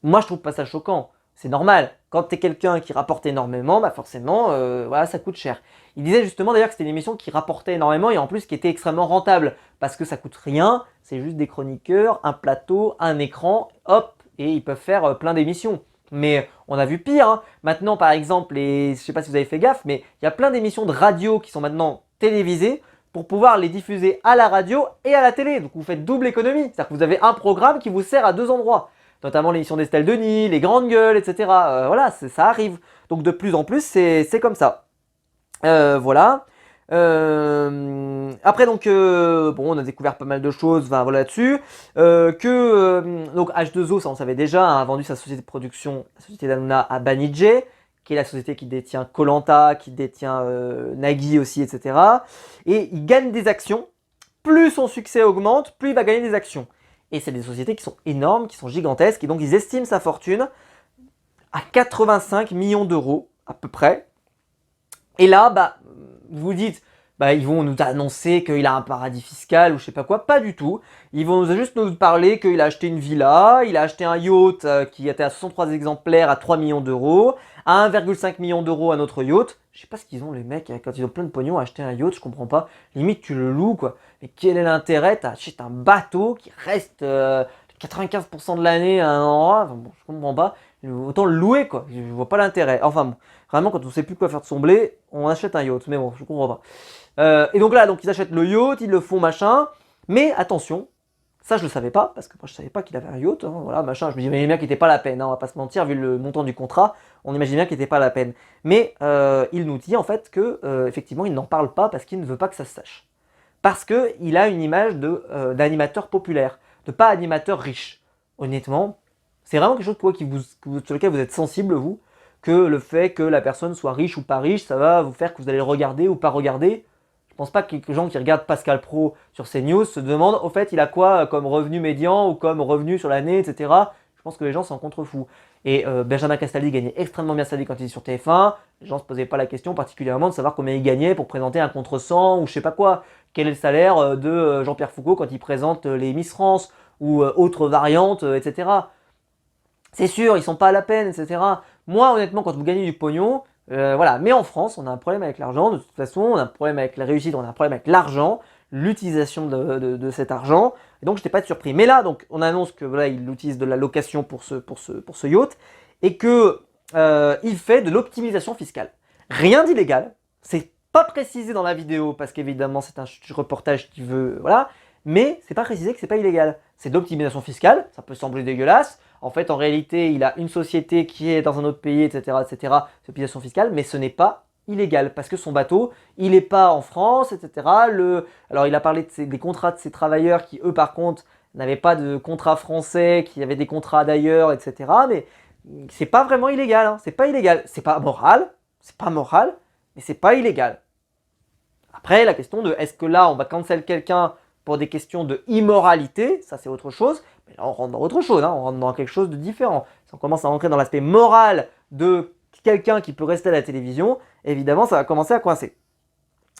A: Moi, je trouve pas ça choquant. C'est normal. Quand tu es quelqu'un qui rapporte énormément, bah forcément, voilà, ça coûte cher. Il disait justement d'ailleurs que c'était une émission qui rapportait énormément et en plus qui était extrêmement rentable. Parce que ça coûte rien, c'est juste des chroniqueurs, un plateau, un écran, hop, et ils peuvent faire plein d'émissions. Mais on a vu pire. Hein. Maintenant, par exemple, je ne sais pas si vous avez fait gaffe, mais il y a plein d'émissions de radio qui sont maintenant télévisées pour pouvoir les diffuser à la radio et à la télé. Donc vous faites double économie. C'est-à-dire que vous avez un programme qui vous sert à 2 endroits. Notamment l'émission d'Estelle Denis, les grandes gueules, etc. Voilà, ça arrive. Donc de plus en plus, c'est comme ça. Voilà. Après donc bon, on a découvert pas mal de choses, voilà là-dessus. Donc H2O, ça on savait déjà, a vendu sa société de production, la société d'Hanouna à Banijay, qui est la société qui détient koh qui détient Nagui aussi, etc. Et il gagne des actions. Plus son succès augmente, plus il va gagner des actions. Et c'est des sociétés qui sont énormes, qui sont gigantesques, et donc ils estiment sa fortune à 85 millions d'euros à peu près. Et là, vous vous dites, ils vont nous annoncer qu'il a un paradis fiscal ou je sais pas quoi. Pas du tout. Ils vont juste nous parler qu'il a acheté une villa, il a acheté un yacht qui était à 63 exemplaires à 3 millions d'euros, à 1,5 million d'euros un autre yacht. Je sais pas ce qu'ils ont les mecs, quand ils ont plein de pognon à acheter un yacht, je comprends pas. Limite tu le loues quoi. Mais quel est l'intérêt? T'achètes un bateau qui reste 95% de l'année à un endroit, bon, je comprends pas. Autant le louer quoi, je vois pas l'intérêt. Enfin bon, vraiment quand on sait plus quoi faire de son blé, on achète un yacht, mais bon, je comprends pas. Et donc là, ils achètent le yacht, ils le font machin, mais attention, ça je le savais pas, parce que moi je savais pas qu'il avait un yacht, hein, voilà, machin, je me disais bien qu'il était pas la peine, hein, on va pas se mentir, vu le montant du contrat, on imagine bien qu'il était pas la peine. Mais il nous dit en fait que effectivement il n'en parle pas parce qu'il ne veut pas que ça se sache. Parce qu'il a une image d'animateur populaire, de pas animateur riche. Honnêtement, c'est vraiment quelque chose pour sur lequel vous êtes sensible, vous, que le fait que la personne soit riche ou pas riche, ça va vous faire que vous allez le regarder ou pas regarder. Je pense pas que les gens qui regardent Pascal Pro sur CNews se demandent, au fait, il a quoi comme revenu médian ou comme revenu sur l'année, etc. Je pense que les gens s'en contrefoutent. Et Benjamin Castaldi gagnait extrêmement bien sa vie quand il était sur TF1. Les gens ne se posaient pas la question particulièrement de savoir combien il gagnait pour présenter un contre-sang ou je sais pas quoi. Quel est le salaire de Jean-Pierre Foucault quand il présente les Miss France ou autres variantes, etc. C'est sûr, ils sont pas à la peine, etc. Moi, honnêtement, quand vous gagnez du pognon, voilà. Mais en France, on a un problème avec l'argent. De toute façon, on a un problème avec la réussite, on a un problème avec l'argent, l'utilisation de cet argent. Et donc, je n'étais pas surpris. Mais là, donc, on annonce que voilà, il utilise de la location pour ce yacht et que il fait de l'optimisation fiscale. Rien d'illégal. C'est pas précisé dans la vidéo parce qu'évidemment, c'est un reportage qui veut, voilà. Mais c'est pas précisé que c'est pas illégal. C'est de l'optimisation fiscale. Ça peut sembler dégueulasse. En fait, en réalité, il a une société qui est dans un autre pays, etc., etc., c'est l'optimisation fiscale, mais ce n'est pas illégal, parce que son bateau, il n'est pas en France, etc. Alors, il a parlé des contrats de ses travailleurs qui, eux, par contre, n'avaient pas de contrat français, qui avaient des contrats d'ailleurs, etc., mais c'est pas vraiment illégal, hein. C'est pas illégal, c'est pas moral, mais c'est pas illégal. Après, la question de est-ce que là, on va cancel quelqu'un pour des questions de immoralité, ça c'est autre chose, mais là on rentre dans autre chose, hein, on rentre dans quelque chose de différent. Si on commence à rentrer dans l'aspect moral de quelqu'un qui peut rester à la télévision, évidemment ça va commencer à coincer.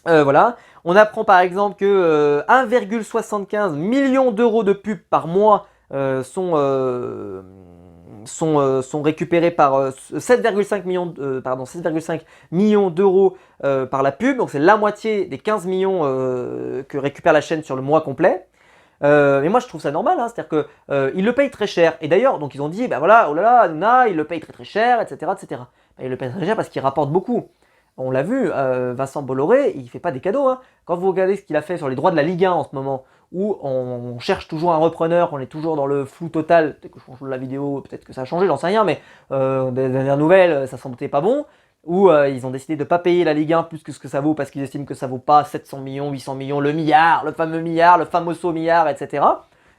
A: Voilà, on apprend par exemple que 1,75 million d'euros de pubs par mois sont récupérés par 7,5 millions, 7,5 millions d'euros par la pub. Donc c'est la moitié des 15 millions que récupère la chaîne sur le mois complet. Mais moi je trouve ça normal, hein, c'est-à-dire que ils le payent très cher. Et d'ailleurs, donc ils ont dit, ben voilà, oh là là, Hanouna, il le paye très très cher, etc., etc. Ben, il le paye très cher parce qu'il rapporte beaucoup. On l'a vu, Vincent Bolloré, il fait pas des cadeaux, hein. Quand vous regardez ce qu'il a fait sur les droits de la Ligue 1 en ce moment, où on cherche toujours un repreneur, on est toujours dans le flou total, peut-être que je change la vidéo, peut-être que ça a changé, j'en sais rien, mais des dernières nouvelles, ça semblait pas bon, où ils ont décidé de ne pas payer la Ligue 1 plus que ce que ça vaut, parce qu'ils estiment que ça vaut pas 700 millions, 800 millions, le milliard, le fameux milliard, le famoso milliard, etc.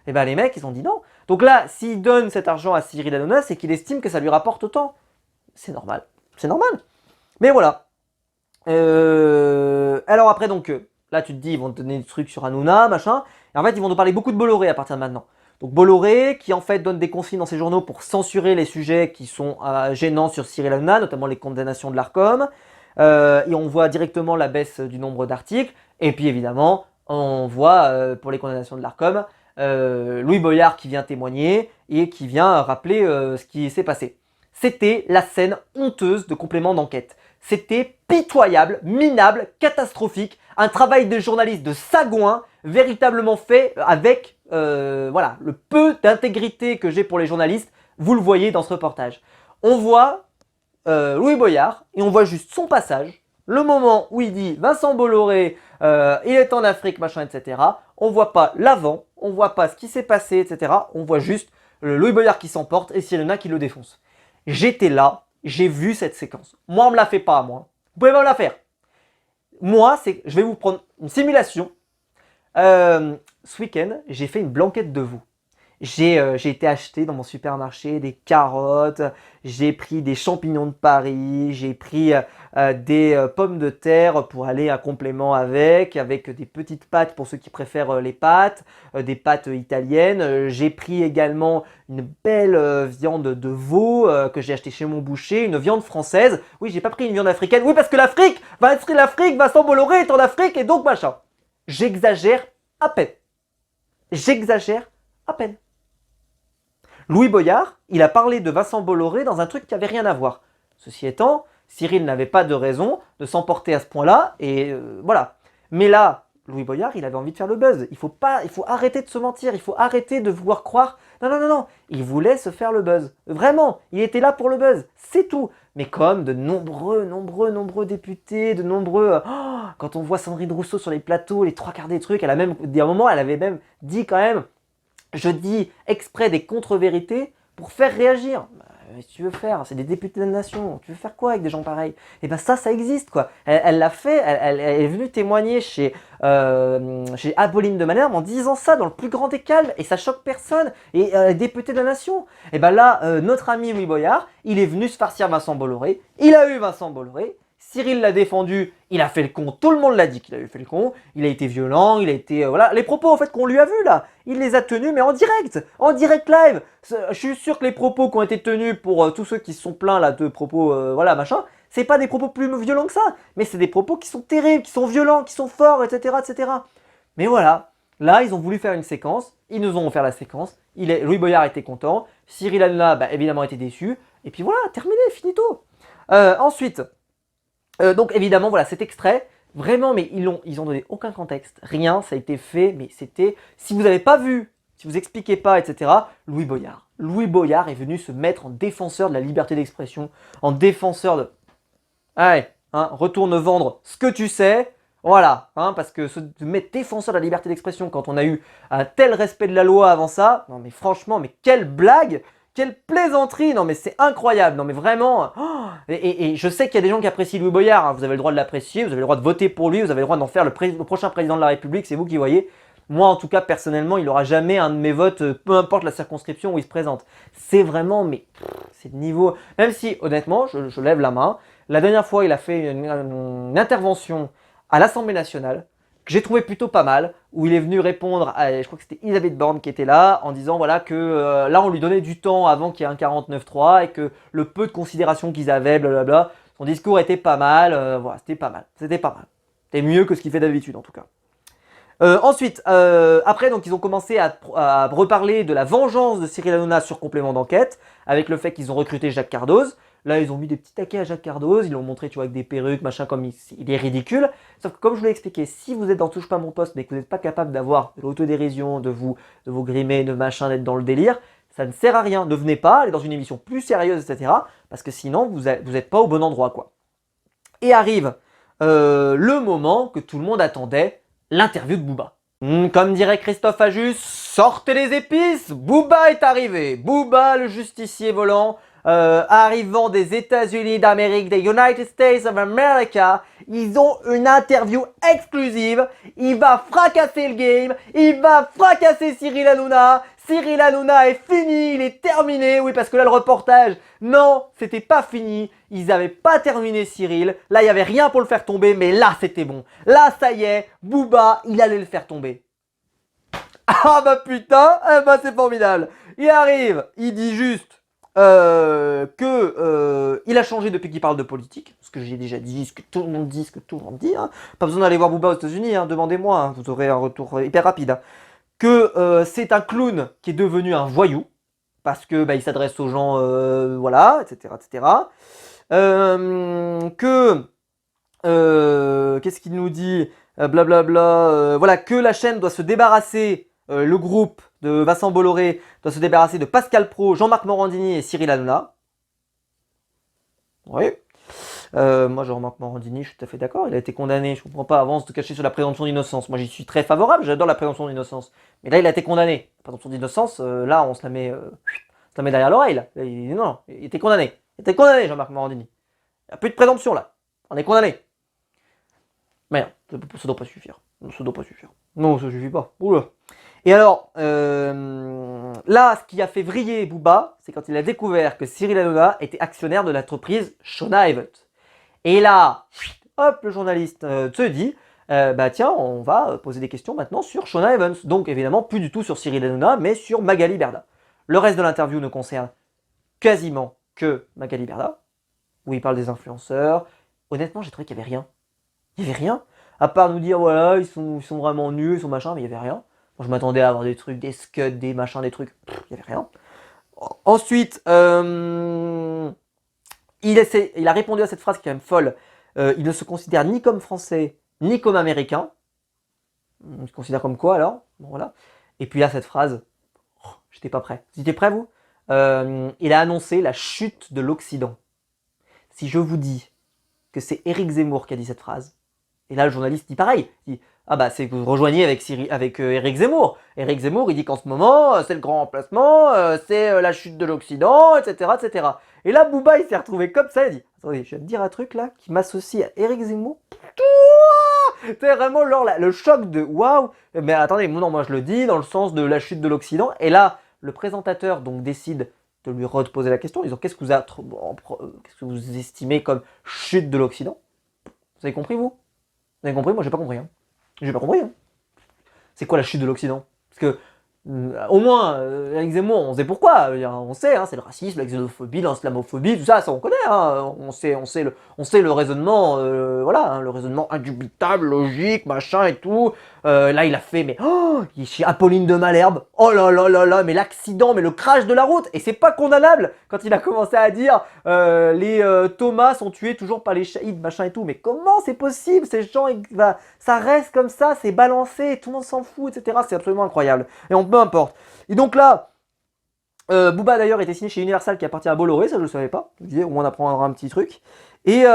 A: Et ben les mecs, ils ont dit non. Donc là, s'il donne cet argent à Cyril Hanouna, c'est qu'il estime que ça lui rapporte autant. C'est normal, c'est normal. Mais voilà. Alors après donc, là tu te dis ils vont te donner des trucs sur Hanouna, machin, et en fait ils vont te parler beaucoup de Bolloré à partir de maintenant. Donc Bolloré qui en fait donne des consignes dans ses journaux pour censurer les sujets qui sont gênants sur Cyril Hanouna, notamment les condamnations de l'Arcom, et on voit directement la baisse du nombre d'articles, et puis évidemment on voit pour les condamnations de l'Arcom, Louis Boyard qui vient témoigner et qui vient rappeler ce qui s'est passé. C'était la scène honteuse de complément d'enquête. C'était pitoyable, minable, catastrophique, un travail de journaliste de sagouin, véritablement fait avec voilà, le peu d'intégrité que j'ai pour les journalistes, vous le voyez dans ce reportage. On voit Louis Boyard et on voit juste son passage, le moment où il dit Vincent Bolloré, il est en Afrique, machin, etc. On voit pas l'avant, on voit pas ce qui s'est passé, etc. On voit juste Louis Boyard qui s'emporte et Cyril Hanouna qui le défonce. J'étais là, j'ai vu cette séquence. Moi, on me la fait pas, moi. Vous pouvez pas me la faire. Moi, je vais vous prendre une simulation. Ce week-end, j'ai fait une blanquette de veau. J'ai été acheter dans mon supermarché des carottes, j'ai pris des champignons de Paris, j'ai pris des pommes de terre pour aller un complément avec des petites pâtes pour ceux qui préfèrent les pâtes, des pâtes italiennes. J'ai pris également une belle viande de veau que j'ai acheté chez mon boucher, une viande française. Oui, j'ai pas pris une viande africaine. Oui, parce que l'Afrique, Vincent Bolloré est en Afrique et donc machin. J'exagère à peine. J'exagère à peine. Louis Boyard, il a parlé de Vincent Bolloré dans un truc qui n'avait rien à voir. Ceci étant, Cyril n'avait pas de raison de s'emporter à ce point-là, et voilà. Mais là, Louis Boyard, il avait envie de faire le buzz. Il faut arrêter de se mentir, il faut arrêter de vouloir croire. Non, non, non, non, il voulait se faire le buzz. Vraiment, il était là pour le buzz, c'est tout. Mais comme de nombreux députés, quand on voit Sandrine Rousseau sur les plateaux, les trois quarts des trucs, elle a même, à un moment, elle avait même dit quand même, je dis exprès des contre-vérités pour faire réagir. Qu'est-ce que tu veux faire? C'est des députés de la nation. Tu veux faire quoi avec des gens pareils? Et ben ça existe quoi. Elle l'a fait, elle est venue témoigner chez Apolline de Malherbe en disant ça dans le plus grand des calmes et ça choque personne. Et député de la nation. Et ben là, notre ami Louis Boyard, il est venu se farcir Vincent Bolloré. Il a eu Vincent Bolloré. Cyril l'a défendu, il a fait le con, tout le monde l'a dit qu'il avait fait le con, il a été violent, il a été... voilà, les propos en fait qu'on lui a vus là, il les a tenus mais en direct live. Je suis sûr que les propos qui ont été tenus pour tous ceux qui se sont plaints là de propos, voilà, machin, c'est pas des propos plus violents que ça, mais c'est des propos qui sont terribles, qui sont violents, qui sont forts, etc., etc. Mais voilà, là ils ont voulu faire une séquence, ils nous ont offert la séquence, Louis Boyard était content, Cyril Hanouna évidemment était déçu, et puis voilà, terminé, finito. Ensuite, donc évidemment voilà cet extrait, vraiment mais ils ont donné aucun contexte, rien, ça a été fait, mais c'était, si vous n'avez pas vu, si vous expliquez pas, etc., Louis Boyard est venu se mettre en défenseur de la liberté d'expression, en défenseur de... Allez, retourne vendre ce que tu sais, voilà, parce que se mettre défenseur de la liberté d'expression quand on a eu un tel respect de la loi avant ça, non mais franchement, mais quelle blague, quelle plaisanterie, non mais c'est incroyable, non mais vraiment, et je sais qu'il y a des gens qui apprécient Louis Boyard, vous avez le droit de l'apprécier, vous avez le droit de voter pour lui, vous avez le droit d'en faire le prochain président de la République, c'est vous qui voyez. Moi en tout cas personnellement, il n'aura jamais un de mes votes, peu importe la circonscription où il se présente. C'est vraiment, mais c'est de niveau, même si honnêtement, je lève la main, la dernière fois il a fait une intervention à l'Assemblée nationale, que j'ai trouvé plutôt pas mal, où il est venu répondre à, je crois que c'était Elisabeth Borne qui était là, en disant voilà que là on lui donnait du temps avant qu'il y ait un 49.3 et que le peu de considération qu'ils avaient, blablabla, son discours était pas mal, voilà, c'était pas mal. C'était mieux que ce qu'il fait d'habitude en tout cas. Ensuite, après donc ils ont commencé à reparler de la vengeance de Cyril Hanouna sur complément d'enquête, avec le fait qu'ils ont recruté Jacques Cardoz. Là, ils ont mis des petits taquets à Jacques Cardoz, ils l'ont montré, tu vois, avec des perruques, machin, comme il est ridicule. Sauf que comme je vous l'ai expliqué, si vous êtes dans Touche pas mon poste, mais que vous n'êtes pas capable d'avoir de l'autodérision, de vous grimer, de machin, d'être dans le délire, ça ne sert à rien. Ne venez pas, allez dans une émission plus sérieuse, etc. Parce que sinon, vous n'êtes pas au bon endroit, quoi. Et arrive le moment que tout le monde attendait, l'interview de Booba. Comme dirait Christophe Ajus, sortez les épices, Booba est arrivé. Booba, le justicier volant, arrivant des États-Unis d'Amérique, des United States of America, ils ont une interview exclusive. Il va fracasser le game, il va fracasser Cyril Hanouna. Cyril Hanouna est fini, il est terminé. Oui, parce que là, le reportage, non, c'était pas fini. Ils n'avaient pas terminé Cyril. Là, il n'y avait rien pour le faire tomber, mais là, c'était bon. Là, ça y est, Booba, il allait le faire tomber. Ah bah putain, c'est formidable. Il arrive, il dit juste il a changé depuis qu'il parle de politique, ce que j'ai déjà dit, ce que tout le monde dit, Pas besoin d'aller voir Booba aux États-Unis, demandez-moi, vous aurez un retour hyper rapide. Que c'est un clown qui est devenu un voyou, parce que il s'adresse aux gens, voilà, etc., etc. Qu'est-ce qu'il nous dit, blablabla, voilà, que la chaîne doit se débarrasser, le groupe de Vincent Bolloré doit se débarrasser de Pascal Praud, Jean-Marc Morandini et Cyril Hanouna. Oui. Moi, Jean-Marc Morandini, je suis tout à fait d'accord. Il a été condamné. Je comprends pas. Avant, de se cacher sur la présomption d'innocence. Moi, j'y suis très favorable. J'adore la présomption d'innocence. Mais là, il a été condamné. La présomption d'innocence, là, on se la met derrière l'oreille. Non, il était condamné. Il était condamné, Jean-Marc Morandini. Il n'y a plus de présomption là. On est condamné. Mais non, ça doit pas suffire. Ça doit pas suffire. Non, ça suffit pas. Oula. Et alors, là, ce qui a fait vriller Booba, c'est quand il a découvert que Cyril Hanouna était actionnaire de l'entreprise Shona Evans. Et là, hop, le journaliste se dit, tiens, on va poser des questions maintenant sur Shona Evans. Donc évidemment, plus du tout sur Cyril Hanouna, mais sur Magali Berda. Le reste de l'interview ne concerne quasiment que Magali Berda, où il parle des influenceurs. Honnêtement, j'ai trouvé qu'il n'y avait rien. Il n'y avait rien. À part nous dire, voilà, ils sont vraiment nuls, ils sont machin, mais il n'y avait rien. Moi, je m'attendais à avoir des trucs, des scuds, des machins, des trucs. Il n'y avait rien. Ensuite, il a répondu à cette phrase qui est quand même folle. Il ne se considère ni comme français, ni comme américain. Il se considère comme quoi alors? Bon, voilà. Et puis là, cette phrase, j'étais pas prêt. Vous étiez prêts, vous? Il a annoncé la chute de l'Occident. Si je vous dis que c'est Éric Zemmour qui a dit cette phrase, et là, le journaliste dit pareil. Il dit, c'est que vous rejoignez avec Éric Zemmour. Éric Zemmour, il dit qu'en ce moment, c'est le grand remplacement, c'est la chute de l'Occident, etc., etc. Et là, Booba, il s'est retrouvé comme ça, il dit, attendez, je vais te dire un truc là, qui m'associe à Éric Zemmour. C'est vraiment le choc de waouh. Mais attendez, non, moi je le dis dans le sens de la chute de l'Occident. Et là, le présentateur donc décide de lui reposer la question, en disant qu'est-ce que vous estimez comme chute de l'Occident? Vous avez compris, vous? Vous avez compris? Moi, j'ai pas compris. Hein. J'ai pas compris. Hein. C'est quoi la chute de l'Occident? Parce que, au moins, avec Zemmour, on sait pourquoi. On sait, hein, c'est le racisme, la xénophobie, l'islamophobie, tout ça, ça on connaît. Hein. On sait le raisonnement, voilà, hein, le raisonnement indubitable, logique, machin et tout. Là, il a fait, mais chez Apolline de Malherbe. Oh là là là là, mais l'accident, mais le crash de la route. Et c'est pas condamnable quand il a commencé à dire les Thomas sont tués toujours par les shahids, machin et tout. Mais comment c'est possible? Ces gens, ça reste comme ça, c'est balancé, tout le monde s'en fout, etc. C'est absolument incroyable. Et peu importe. Et donc là, Booba d'ailleurs était signé chez Universal qui appartient à Bolloré, ça je le savais pas. Je disais, on apprendra un petit truc. Et bon,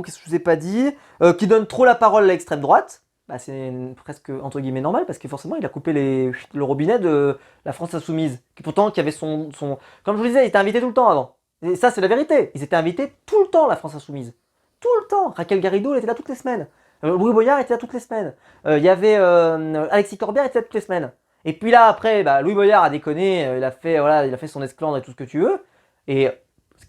A: qu'est-ce que je vous ai pas dit qui donne trop la parole à l'extrême droite. Bah, c'est presque entre guillemets normal parce que forcément il a coupé le robinet de la France Insoumise. Qui pourtant qui avait son. Comme je vous le disais, il était invité tout le temps avant. Et ça c'est la vérité. Ils étaient invités tout le temps, la France Insoumise. Tout le temps. Raquel Garrido elle était là toutes les semaines. Louis Boyard était là toutes les semaines. Il y avait Alexis Corbière était là toutes les semaines. Et puis là après, bah, Louis Boyard a déconné, il a fait son esclandre et tout ce que tu veux. Et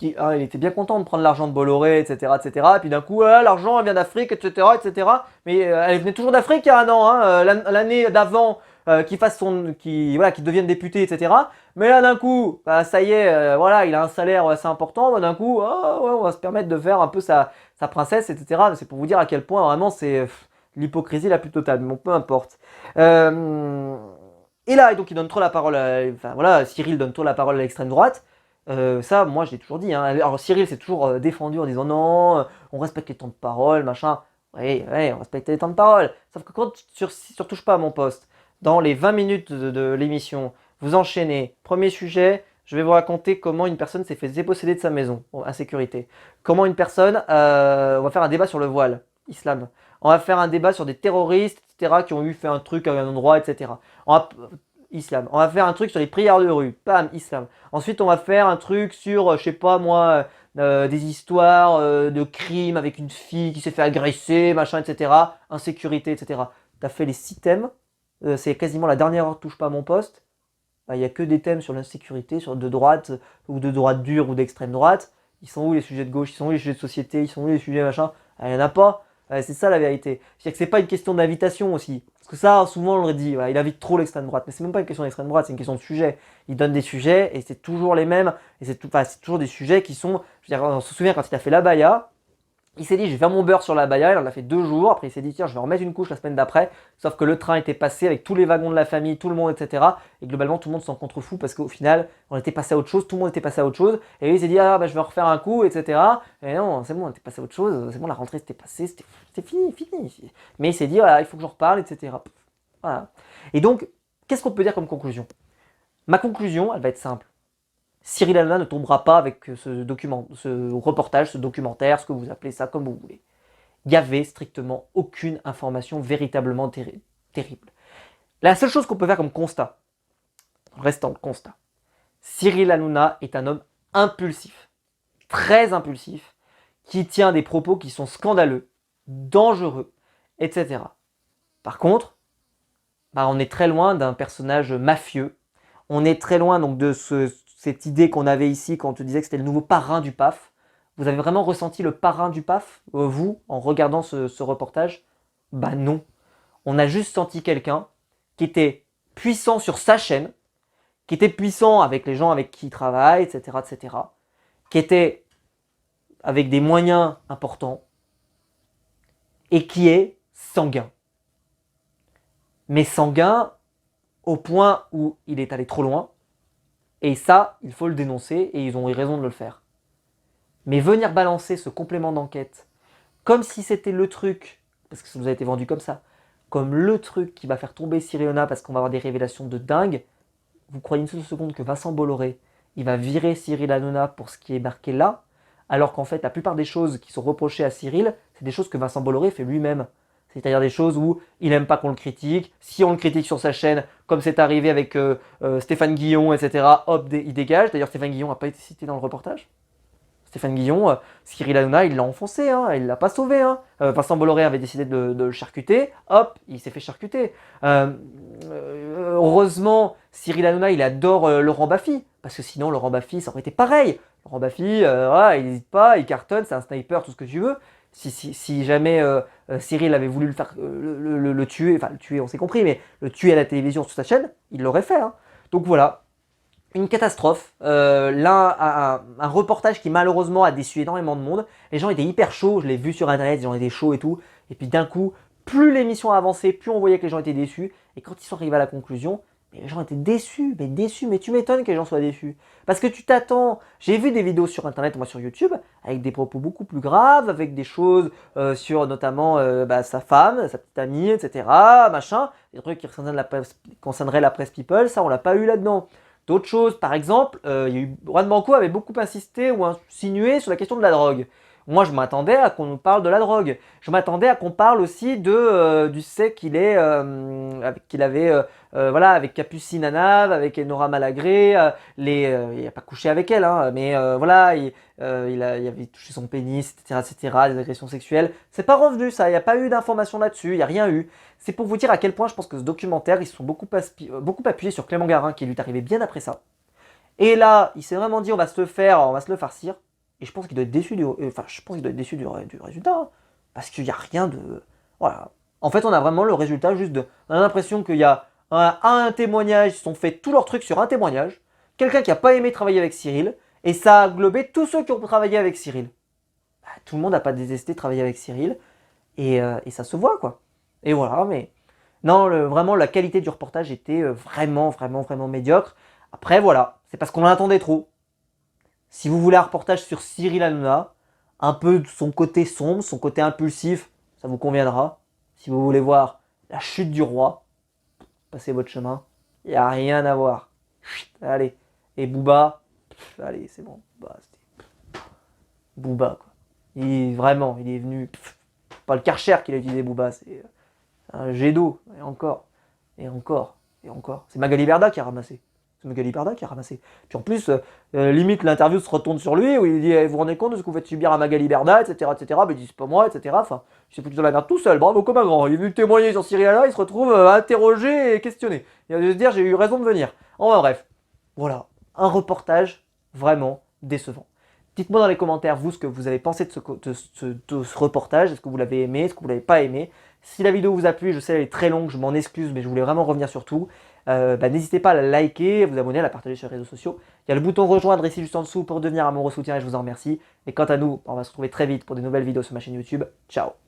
A: il était bien content de prendre l'argent de Bolloré, etc., etc. Et puis d'un coup, l'argent vient d'Afrique, etc., etc. Mais elle venait toujours d'Afrique il y a un an, hein, l'année d'avant, qu'il devienne député, etc. Mais là d'un coup, bah, ça y est, voilà, il a un salaire assez important. Bah, d'un coup, ouais, on va se permettre de faire un peu sa princesse, etc. C'est pour vous dire à quel point vraiment c'est l'hypocrisie la plus totale. Mais bon, peu importe. Et là, donc il donne trop la parole, Cyril donne trop la parole à l'extrême droite. Ça, moi, je l'ai toujours dit. Hein. Alors, Cyril s'est toujours défendu en disant non, on respecte les temps de parole, machin. Oui, on respecte les temps de parole. Sauf que quand sur Touche pas à mon poste, dans les 20 minutes de l'émission, vous enchaînez. Premier sujet, je vais vous raconter comment une personne s'est fait déposséder de sa maison, insécurité. Comment une personne, on va faire un débat sur le voile, islam. On va faire un débat sur des terroristes, etc., qui ont fait un truc à un endroit, etc. Islam. On va faire un truc sur les prières de rue. Pam, islam. Ensuite, on va faire un truc sur, je sais pas moi, des histoires de crimes avec une fille qui s'est fait agresser, machin, etc. Insécurité, etc. T'as fait les 6 thèmes. C'est quasiment la dernière heure touche pas à mon poste. Il n'y a que des thèmes sur l'insécurité, de droite, ou de droite dure, ou d'extrême droite. Ils sont où les sujets de gauche? Ils sont où les sujets de société? Ils sont où les sujets machin? Il n'y en a pas. C'est ça la vérité. C'est-à-dire que c'est pas une question d'invitation aussi. Parce que ça, souvent on le dit, voilà, il invite trop l'extrême droite. Mais c'est même pas une question d'extrême droite, c'est une question de sujet. Il donne des sujets et c'est toujours les mêmes. Et c'est toujours des sujets qui sont. Je veux dire, on se souvient quand il a fait la Baya, il s'est dit, je vais faire mon beurre sur la Baya. Il en a fait 2 jours. Après, il s'est dit, tiens, je vais en remettre une couche la semaine d'après. Sauf que le train était passé avec tous les wagons de la famille, tout le monde, etc. Et globalement, tout le monde s'en contrefout parce qu'au final, on était passé à autre chose. Tout le monde était passé à autre chose. Et lui, il s'est dit, je vais en refaire un coup, etc. Et non, c'est bon, on était passé à autre chose. C'est bon, la rentrée c'était passé. C'était fini. Mais il s'est dit, voilà, il faut que j'en reparle, etc. Voilà. Et donc, qu'est-ce qu'on peut dire comme conclusion? Ma conclusion, elle va être simple. Cyril Hanouna ne tombera pas avec ce reportage, ce documentaire, ce que vous appelez ça comme vous voulez. Il n'y avait strictement aucune information véritablement terrible. La seule chose qu'on peut faire comme constat, restant le constat, Cyril Hanouna est un homme impulsif, très impulsif, qui tient des propos qui sont scandaleux, dangereux, etc. Par contre, on est très loin d'un personnage mafieux. On est très loin donc de cette idée qu'on avait ici quand on te disait que c'était le nouveau parrain du PAF. Vous avez vraiment ressenti le parrain du PAF, vous, en regardant ce reportage? Bah non. On a juste senti quelqu'un qui était puissant sur sa chaîne, qui était puissant avec les gens avec qui il travaille, etc., etc., qui était avec des moyens importants et qui est sanguin. Mais sanguin au point où il est allé trop loin. Et ça, il faut le dénoncer et ils ont eu raison de le faire. Mais venir balancer ce complément d'enquête comme si c'était le truc, parce que ça nous a été vendu comme ça, comme le truc qui va faire tomber Cyril Hanouna parce qu'on va avoir des révélations de dingue, vous croyez une seule seconde que Vincent Bolloré, il va virer Cyril Hanouna pour ce qui est marqué là, alors qu'en fait la plupart des choses qui sont reprochées à Cyril, c'est des choses que Vincent Bolloré fait lui-même. C'est-à-dire des choses où il n'aime pas qu'on le critique. Si on le critique sur sa chaîne, comme c'est arrivé avec Stéphane Guillon, etc., hop, il dégage. D'ailleurs, Stéphane Guillon n'a pas été cité dans le reportage. Stéphane Guillon, Cyril Hanouna, il l'a enfoncé, hein, il l'a pas sauvé. Hein. Vincent Bolloré avait décidé de le charcuter, hop, il s'est fait charcuter. Heureusement, Cyril Hanouna, il adore Laurent Baffy, parce que sinon Laurent Baffy, ça aurait été pareil. Laurent Baffy, voilà, il n'hésite pas, il cartonne, c'est un sniper, tout ce que tu veux. Si jamais Cyril avait voulu le faire le tuer, enfin le tuer, on s'est compris, mais le tuer à la télévision sur sa chaîne, il l'aurait fait. Hein. Donc voilà, une catastrophe. Un reportage qui malheureusement a déçu énormément de monde. Les gens étaient hyper chauds, je l'ai vu sur internet, les gens étaient chauds et tout. Et puis d'un coup, plus l'émission avançait, plus on voyait que les gens étaient déçus. Et quand ils sont arrivés à la conclusion, mais les gens étaient déçus, mais tu m'étonnes que les gens soient déçus. Parce que tu t'attends. J'ai vu des vidéos sur internet, moi sur YouTube, avec des propos beaucoup plus graves, avec des choses sur notamment sa femme, sa petite amie, etc. Machin, des trucs qui concerneraient la presse people, ça on l'a pas eu là-dedans. D'autres choses, par exemple, Juan Branco avait beaucoup insisté ou insinué sur la question de la drogue. Moi, je m'attendais à qu'on nous parle de la drogue. Je m'attendais à qu'on parle aussi du fait qu'il avait, voilà, avec Capucine Anave, avec Nora Malagré, il n'a pas couché avec elle, hein, mais voilà, il avait touché son pénis, etc., des agressions sexuelles. C'est pas revenu ça, il n'y a pas eu d'informations là-dessus, il n'y a rien eu. C'est pour vous dire à quel point je pense que ce documentaire, ils se sont beaucoup appuyés sur Clément Garin, qui lui est arrivé bien après ça. Et là, il s'est vraiment dit, on va se le farcir. Et je pense qu'il doit être déçu du résultat. Hein, parce qu'il n'y a rien de... Voilà. En fait, on a vraiment le résultat juste de... On a l'impression qu'il y a un témoignage, ils ont fait tous leurs trucs sur un témoignage. Quelqu'un qui n'a pas aimé travailler avec Cyril. Et ça a englobé tous ceux qui ont travaillé avec Cyril. Bah, tout le monde n'a pas détesté travailler avec Cyril. Et ça se voit, quoi. Et voilà, mais... Non, vraiment, la qualité du reportage était vraiment médiocre. Après, voilà, c'est parce qu'on en attendait trop. Si vous voulez un reportage sur Cyril Hanouna, un peu de son côté sombre, son côté impulsif, ça vous conviendra. Si vous voulez voir la chute du roi, passez votre chemin. Il n'y a rien à voir. Chut, allez. Et Booba, allez, c'est bon. Booba, quoi. Il est venu... pas le Karcher qu'il a utilisé, Booba, c'est un jet d'eau. Et encore. Et encore. Et encore. C'est Magali Berda qui a ramassé. C'est Magali Berda qui a ramassé. Puis en plus, limite, l'interview se retourne sur lui, où il dit vous vous rendez compte de ce que vous faites subir à Magali Berda, etc. Mais il dit c'est pas moi, etc. Enfin, il s'est foutu dans la merde tout seul, bravo comme un grand. Il est venu témoigner sur Cyril Hanouna, il se retrouve interrogé et questionné. Il a dû se dire j'ai eu raison de venir. Enfin bref, voilà, un reportage vraiment décevant. Dites-moi dans les commentaires, vous, ce que vous avez pensé de ce reportage. Est-ce que vous l'avez aimé? Est-ce que vous l'avez pas aimé? Si la vidéo vous a plu, je sais elle est très longue, je m'en excuse, mais je voulais vraiment revenir sur tout. N'hésitez pas à la liker, à vous abonner, à la partager sur les réseaux sociaux. Il y a le bouton rejoindre ici juste en dessous pour devenir un membre soutien et je vous en remercie. Et quant à nous, on va se retrouver très vite pour de nouvelles vidéos sur ma chaîne YouTube. Ciao!